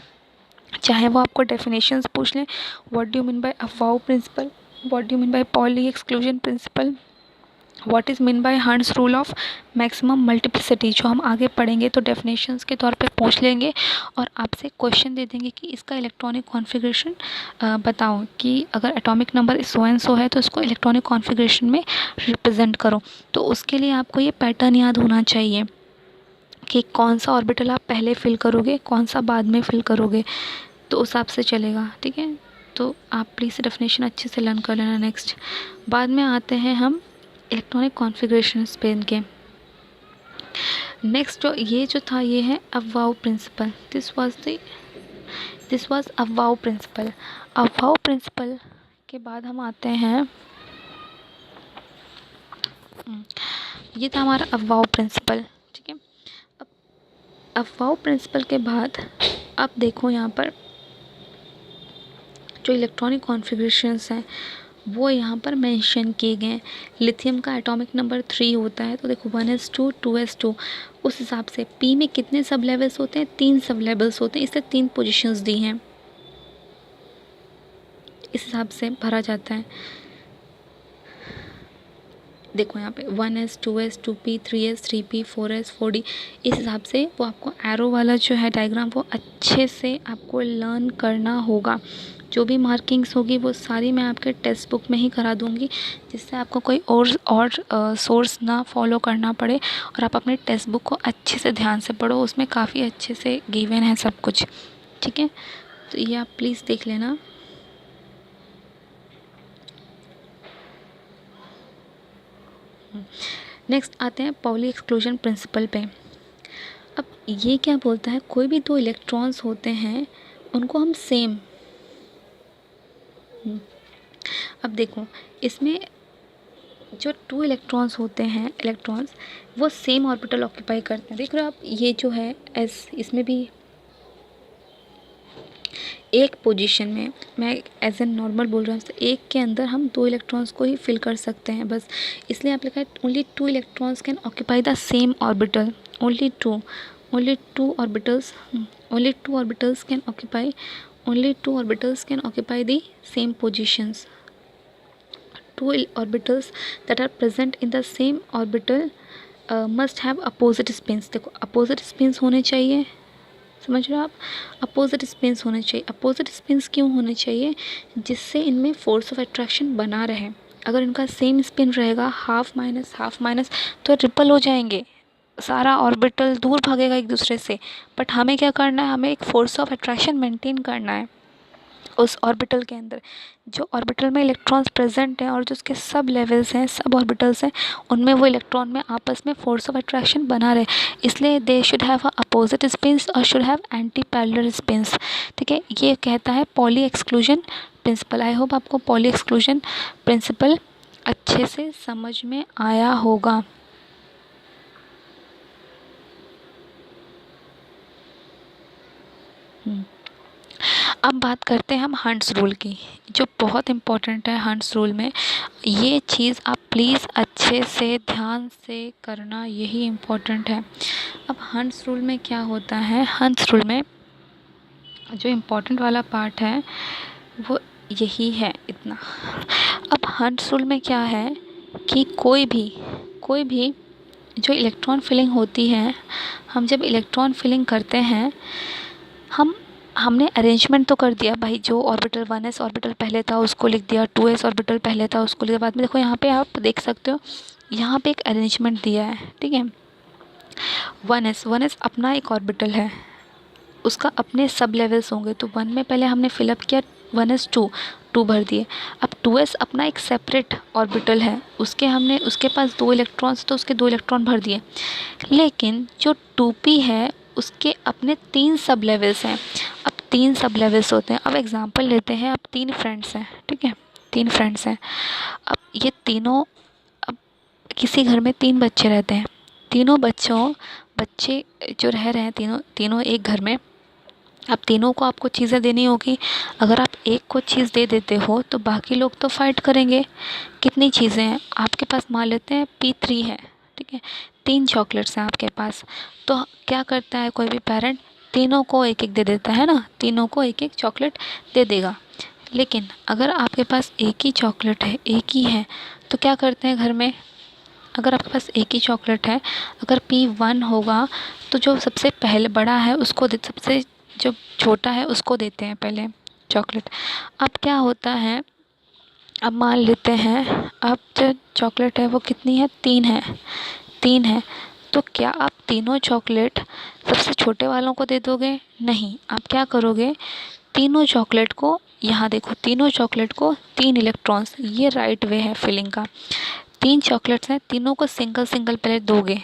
चाहे वो आपको डेफिनेशंस पूछ लें, what do you mean by Aufbau principle, what do you mean by Pauli exclusion principle, what is mean by Hund's rule of maximum multiplicity, जो हम आगे पढ़ेंगे तो डेफिनेशंस के तौर पे पूछ लेंगे और आपसे क्वेश्चन दे देंगे कि इसका इलेक्ट्रॉनिक कॉन्फ़िगरेशन बताओ, कि अगर atomic number so and so है तो इसको इलेक्ट्रॉनिक कॉन्फ़िगरेशन में रिप्रेजेंट करो। तो उसके लिए आपको ये पैटर्न याद होना चाहिए कि कौन सा ऑर्बिटल आप पहले फिल करोगे, कौन सा बाद में फिल करोगे, तो उस हिसाब से चलेगा। ठीक है, तो आप प्लीज़ डेफिनेशन अच्छे से लर्न कर लेना। नेक्स्ट बाद में आते हैं हम इलेक्ट्रॉनिक कॉन्फ़िगरेशन स्पेन के। नेक्स्ट जो ये जो था ये है Aufbau principle, this was Aufbau principle. Aufbau principle के बाद हम आते हैं, ये था हमारा अफवाओ प्रिंसिपल। ठीक है, अब अफवाओ प्रिंसिपल के बाद अब देखो यहाँ पर जो इलेक्ट्रॉनिक कॉन्फ़िगरेशंस हैं वो यहाँ पर मेंशन किए गए हैं। लिथियम का एटॉमिक नंबर 3 होता है, तो देखो 1s2 2s2, उस हिसाब से p में कितने सब लेवल्स होते हैं, 3 सब लेवल्स होते हैं, इससे 3 पोजीशंस दी हैं, इस हिसाब से भरा जाता है। देखो यहाँ पे 1s 2s 2p 3s 3p 4s 4d, इस हिसाब से वो आपको एरो वाला जो है डायग्राम वो अच्छे से आपको लर्न करना होगा। जो भी मार्किंग्स होगी वो सारी मैं आपके टेक्स्ट बुक में ही करा दूँगी, जिससे आपको कोई और सोर्स ना फॉलो करना पड़े और आप अपने टेक्स्ट बुक को अच्छे से ध्यान से पढ़ो, उसमें काफ़ी अच्छे से गिवन है सब कुछ। ठीक है, तो ये आप प्लीज़ देख लेना। नेक्स्ट आते हैं पॉली एक्सक्लूजन प्रिंसिपल पे। अब ये क्या बोलता है, कोई भी 2 इलेक्ट्रॉन्स होते हैं उनको हम सेम, अब देखो इसमें जो 2 इलेक्ट्रॉन्स होते हैं, इलेक्ट्रॉन्स वो सेम ऑर्बिटल ऑक्यूपाई करते हैं। देख रहे हो आप, ये जो है एस, इसमें भी एक पोजीशन में, मैं एज एन नॉर्मल बोल रहा हूँ, तो एक के अंदर हम 2 इलेक्ट्रॉन्स को ही फिल कर सकते हैं बस, इसलिए आप लिखा है only 2 electrons can occupy the same orbital, only 2, only two orbitals only two orbitals can occupy only two orbitals can occupy the same positions. Two orbitals that are present in the same orbital must have opposite spins. देखो opposite spins होने चाहिए, समझ रहे हो आप? Opposite spins होने चाहिए। Opposite spins क्यों होने चाहिए? जिससे इनमें फोर्स ऑफ अट्रैक्शन बना रहे। अगर इनका सेम स्पिन रहेगा हाफ माइनस तो रिपल हो जाएंगे, सारा ऑर्बिटल दूर भागेगा एक दूसरे से। बट हमें क्या करना है? हमें एक फोर्स ऑफ अट्रैक्शन मेंटेन करना है उस ऑर्बिटल के अंदर। जो ऑर्बिटल में इलेक्ट्रॉन्स प्रेजेंट हैं और जो उसके सब लेवल्स हैं, सब ऑर्बिटल्स हैं, उनमें वो इलेक्ट्रॉन में आपस में फोर्स ऑफ अट्रैक्शन बना रहे। इसलिए they should have opposite spins और should have anti parallel spins. ठीक है, ये कहता है Pauli exclusion principle. I hope आपको पॉली एक्सक्लूजन प्रिंसिपल अच्छे से समझ में आया होगा। अब बात करते हैं हम हंट्स रूल की, जो बहुत इम्पोर्टेंट है हंट्स रूल में। ये चीज़ आप प्लीज़ अच्छे से ध्यान से करना, यही इम्पोर्टेंट है। अब हंट्स रूल में क्या होता है? हंट्स रूल में जो इम्पोर्टेंट वाला पार्ट है वो यही है, इतना। अब हंट्स रूल में क्या है कि कोई भी जो इलेक्ट्रॉन फिलिंग होती है, हम जब इलेक्ट्रॉन फिलिंग करते हैं, हमने अरेंजमेंट तो कर दिया भाई। जो ऑर्बिटल 1s ऑर्बिटल पहले था उसको लिख दिया, 2s ऑर्बिटल पहले था उसको लिख दिया। बाद में देखो यहाँ पे आप देख सकते हो, यहाँ पे एक अरेंजमेंट दिया है। ठीक है, 1s अपना एक ऑर्बिटल है, उसका अपने सब लेवल्स होंगे। तो 1 में पहले हमने फिलअप किया 1s 2 भर दिए। अब 2s अपना एक सेपरेट ऑर्बिटल है, उसके पास 2 इलेक्ट्रॉन्स, तो उसके 2 इलेक्ट्रॉन भर दिए। लेकिन जो 2p है उसके अपने 3 सब लेवल्स हैं। अब 3 सब लेवल्स होते हैं। अब एग्जांपल लेते हैं, अब 3 फ्रेंड्स हैं। ठीक है, 3 फ्रेंड्स हैं। अब ये तीनों, अब किसी घर में 3 बच्चे रहते हैं। तीनों बच्चे जो रह रहे हैं तीनों एक घर में। अब तीनों को आपको चीज़ें देनी होगी। अगर आप एक को चीज़ दे देते हो तो बाकी लोग तो फाइट करेंगे। कितनी चीज़ें हैं आपके पास? मान लेते हैं P3 है। ठीक है, 3 चॉकलेट्स हैं आपके पास। तो क्या करता है कोई भी पेरेंट? तीनों को एक एक दे देता है ना, तीनों को एक एक चॉकलेट दे देगा। लेकिन अगर आपके पास एक ही चॉकलेट है, एक ही है, तो क्या करते हैं घर में? अगर आपके पास एक ही चॉकलेट है, अगर P1 होगा तो जो सबसे पहले बड़ा है उसको सबसे जो छोटा है उसको देते हैं पहले चॉकलेट। अब क्या होता है, अब मान लेते हैं अब जो चॉकलेट है वो कितनी है? 3 है। तो क्या आप तीनों चॉकलेट सबसे छोटे वालों को दे दोगे? नहीं। आप क्या करोगे? तीनों चॉकलेट को, यहाँ देखो, तीनों चॉकलेट को 3 इलेक्ट्रॉन्स, ये राइट वे है फिलिंग का। 3 चॉकलेट्स हैं, तीनों को सिंगल पहले दोगे।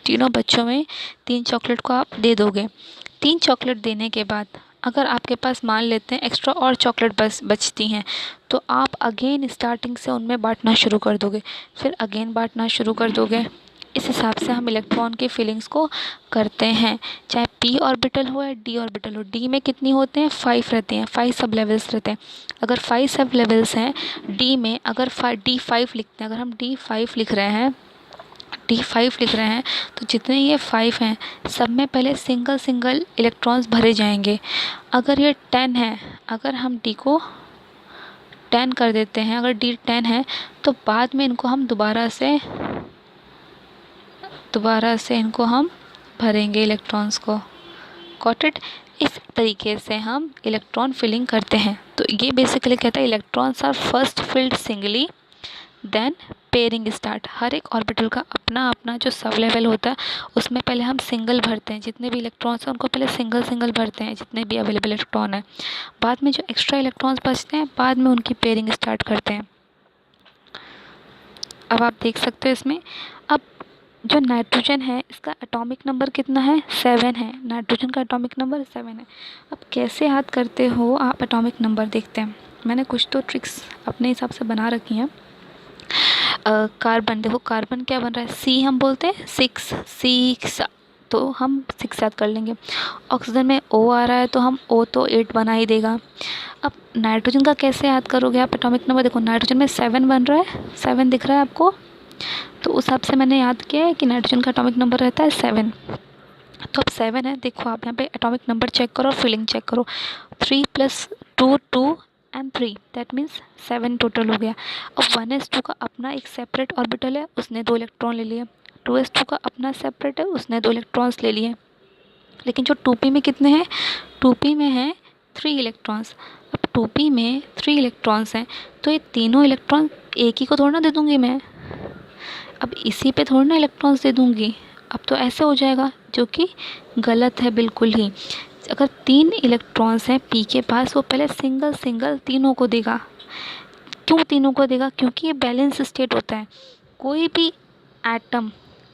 तीनों बच्चों में 3 चॉकलेट को आप दे दोगे। 3 चॉकलेट देने के बाद अगर आपके पास मान लेते हैं एक्स्ट्रा और चॉकलेट बचती हैं, तो आप अगेन स्टार्टिंग से उनमें बांटना शुरू कर दोगे, फिर अगेन बांटना शुरू कर दोगे। इस हिसाब से हम इलेक्ट्रॉन की फिलिंग्स को करते हैं, चाहे p ऑर्बिटल हो या d ऑर्बिटल हो। d में कितनी होते हैं? 5 रहते हैं, 5 सब लेवल्स रहते हैं। अगर 5 सब लेवल्स हैं d में, अगर d5 लिखते हैं, अगर हम d5 लिख रहे हैं तो जितने ये 5 हैं सब में पहले सिंगल इलेक्ट्रॉन्स भरे जाएंगे। अगर ये 10 है, अगर हम d को 10 कर देते हैं, अगर d 10 है तो बाद में इनको हम दोबारा से इनको हम भरेंगे इलेक्ट्रॉन्स को। Got it? इस तरीके से हम इलेक्ट्रॉन फिलिंग करते हैं। तो ये बेसिकली कहता है electrons are first filled singly then pairing start. हर एक ऑर्बिटल का अपना अपना जो सब लेवल होता है उसमें पहले हम सिंगल भरते हैं। जितने भी इलेक्ट्रॉन्स हैं उनको पहले सिंगल भरते हैं, जितने भी अवेलेबल इलेक्ट्रॉन है। बाद में जो एक्स्ट्रा इलेक्ट्रॉन्स बचते हैं बाद में उनकी पेयरिंग स्टार्ट करते हैं। अब आप देख सकते हो इसमें, अब जो नाइट्रोजन है इसका एटॉमिक नंबर कितना है? 7 है। नाइट्रोजन का एटॉमिक नंबर 7 है। अब कैसे याद करते हो आप एटॉमिक नंबर? देखते हैं, मैंने कुछ तो ट्रिक्स अपने हिसाब से बना रखी हैं। कार्बन, देखो कार्बन क्या बन रहा है? C हम बोलते हैं 6, तो हम 6 याद कर लेंगे। ऑक्सीजन में O आ रहा है तो हम O तो 8 बना ही देगा। अब नाइट्रोजन का कैसे याद करोगे आप एटॉमिक नंबर? देखो नाइट्रोजन में 7 बन रहा है, 7 दिख रहा है आपको? तो उस हिसाब से मैंने याद किया है कि नाइट्रोजन का एटॉमिक नंबर रहता है 7। तो अब 7 है, देखो आप यहाँ पे एटॉमिक नंबर चेक करो और फिलिंग चेक करो। 3 + 2 2 एंड 3 दैट मीन्स 7 टोटल हो गया। अब 1s2 का अपना एक सेपरेट ऑर्बिटल है, उसने 2 इलेक्ट्रॉन ले लिए। 2s2 का अपना सेपरेट है, उसने 2 इलेक्ट्रॉन्स ले लिए। लेकिन जो 2p में कितने हैं, 2p में हैं 3 इलेक्ट्रॉन्स। अब 2p में 3 इलेक्ट्रॉन्स हैं तो ये तीनों इलेक्ट्रॉन एक ही को थोड़ा ना दे दूँगी मैं, अब इसी पे थोड़ा ना इलेक्ट्रॉन्स दे दूँगी। अब तो ऐसे हो जाएगा, जो कि गलत है बिल्कुल ही। अगर 3 इलेक्ट्रॉन्स हैं पी के पास, वो पहले सिंगल सिंगल तीनों को देगा। क्यों तीनों को देगा? क्योंकि ये बैलेंस स्टेट होता है। कोई भी एटम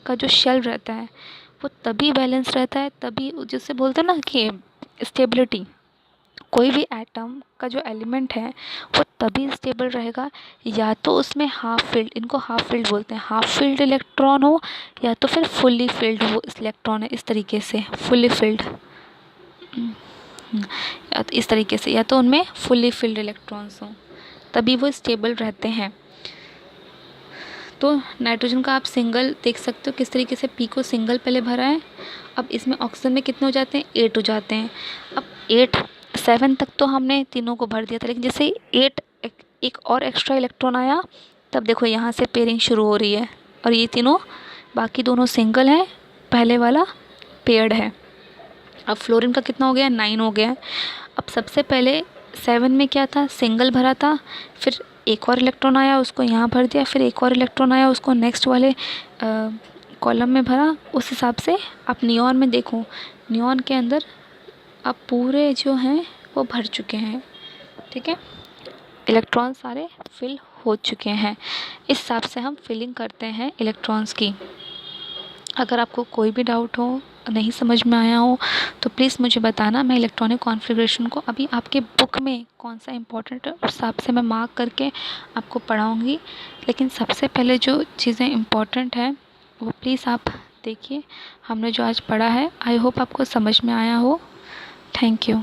का जो शेल रहता है वो तभी बैलेंस रहता है, तभी जिससे बोलते हैं ना कि स्टेबिलिटी। कोई भी एटम का जो एलिमेंट है वो तभी स्टेबल रहेगा या तो उसमें हाफ फिल्ड, इनको हाफ फिल्ड बोलते हैं, हाफ फिल्ड इलेक्ट्रॉन हो या तो फिर फुल्ली फिल्ड हो इलेक्ट्रॉन है, इस तरीके से फुल्ली फिल्ड, या तो इस तरीके से, या तो उनमें फुल्ली फिल्ड इलेक्ट्रॉन्स हों, तभी वो स्टेबल रहते हैं। तो नाइट्रोजन का आप सिंगल देख सकते हो किस तरीके से, पी को सिंगल पहले भरा है। अब इसमें ऑक्सीजन में कितने हो जाते हैं, 8 हो जाते हैं। अब 7 तक तो हमने तीनों को भर दिया था, लेकिन जैसे 8 एक और एक्स्ट्रा इलेक्ट्रॉन आया, तब देखो यहाँ से पेयरिंग शुरू हो रही है और ये तीनों बाकी दोनों सिंगल हैं, पहले वाला पेयर्ड है। अब फ्लोरीन का कितना हो गया, 9 हो गया। अब सबसे पहले 7 में क्या था, सिंगल भरा था, फिर एक और इलेक्ट्रॉन आया उसको यहाँ भर दिया, फिर एक और इलेक्ट्रॉन आया उसको नेक्स्ट वाले कॉलम में भरा। उस हिसाब से आप नियॉन में देखो, नियॉन के अंदर अब पूरे जो हैं वो भर चुके हैं, ठीक है, इलेक्ट्रॉन सारे फिल हो चुके हैं। इस हिसाब से हम फिलिंग करते हैं इलेक्ट्रॉन्स की। अगर आपको कोई भी डाउट हो, नहीं समझ में आया हो, तो प्लीज़ मुझे बताना। मैं इलेक्ट्रॉनिक कॉन्फ़िगरेशन को अभी आपके बुक में कौन सा इम्पोर्टेंट है उस हिसाब से मैं मार्क करके आपको पढ़ाऊँगी। लेकिन सबसे पहले जो चीज़ें इम्पोर्टेंट है वो प्लीज़ आप देखिए। हमने जो आज पढ़ा है, आई होप आपको समझ में आया हो। Thank you.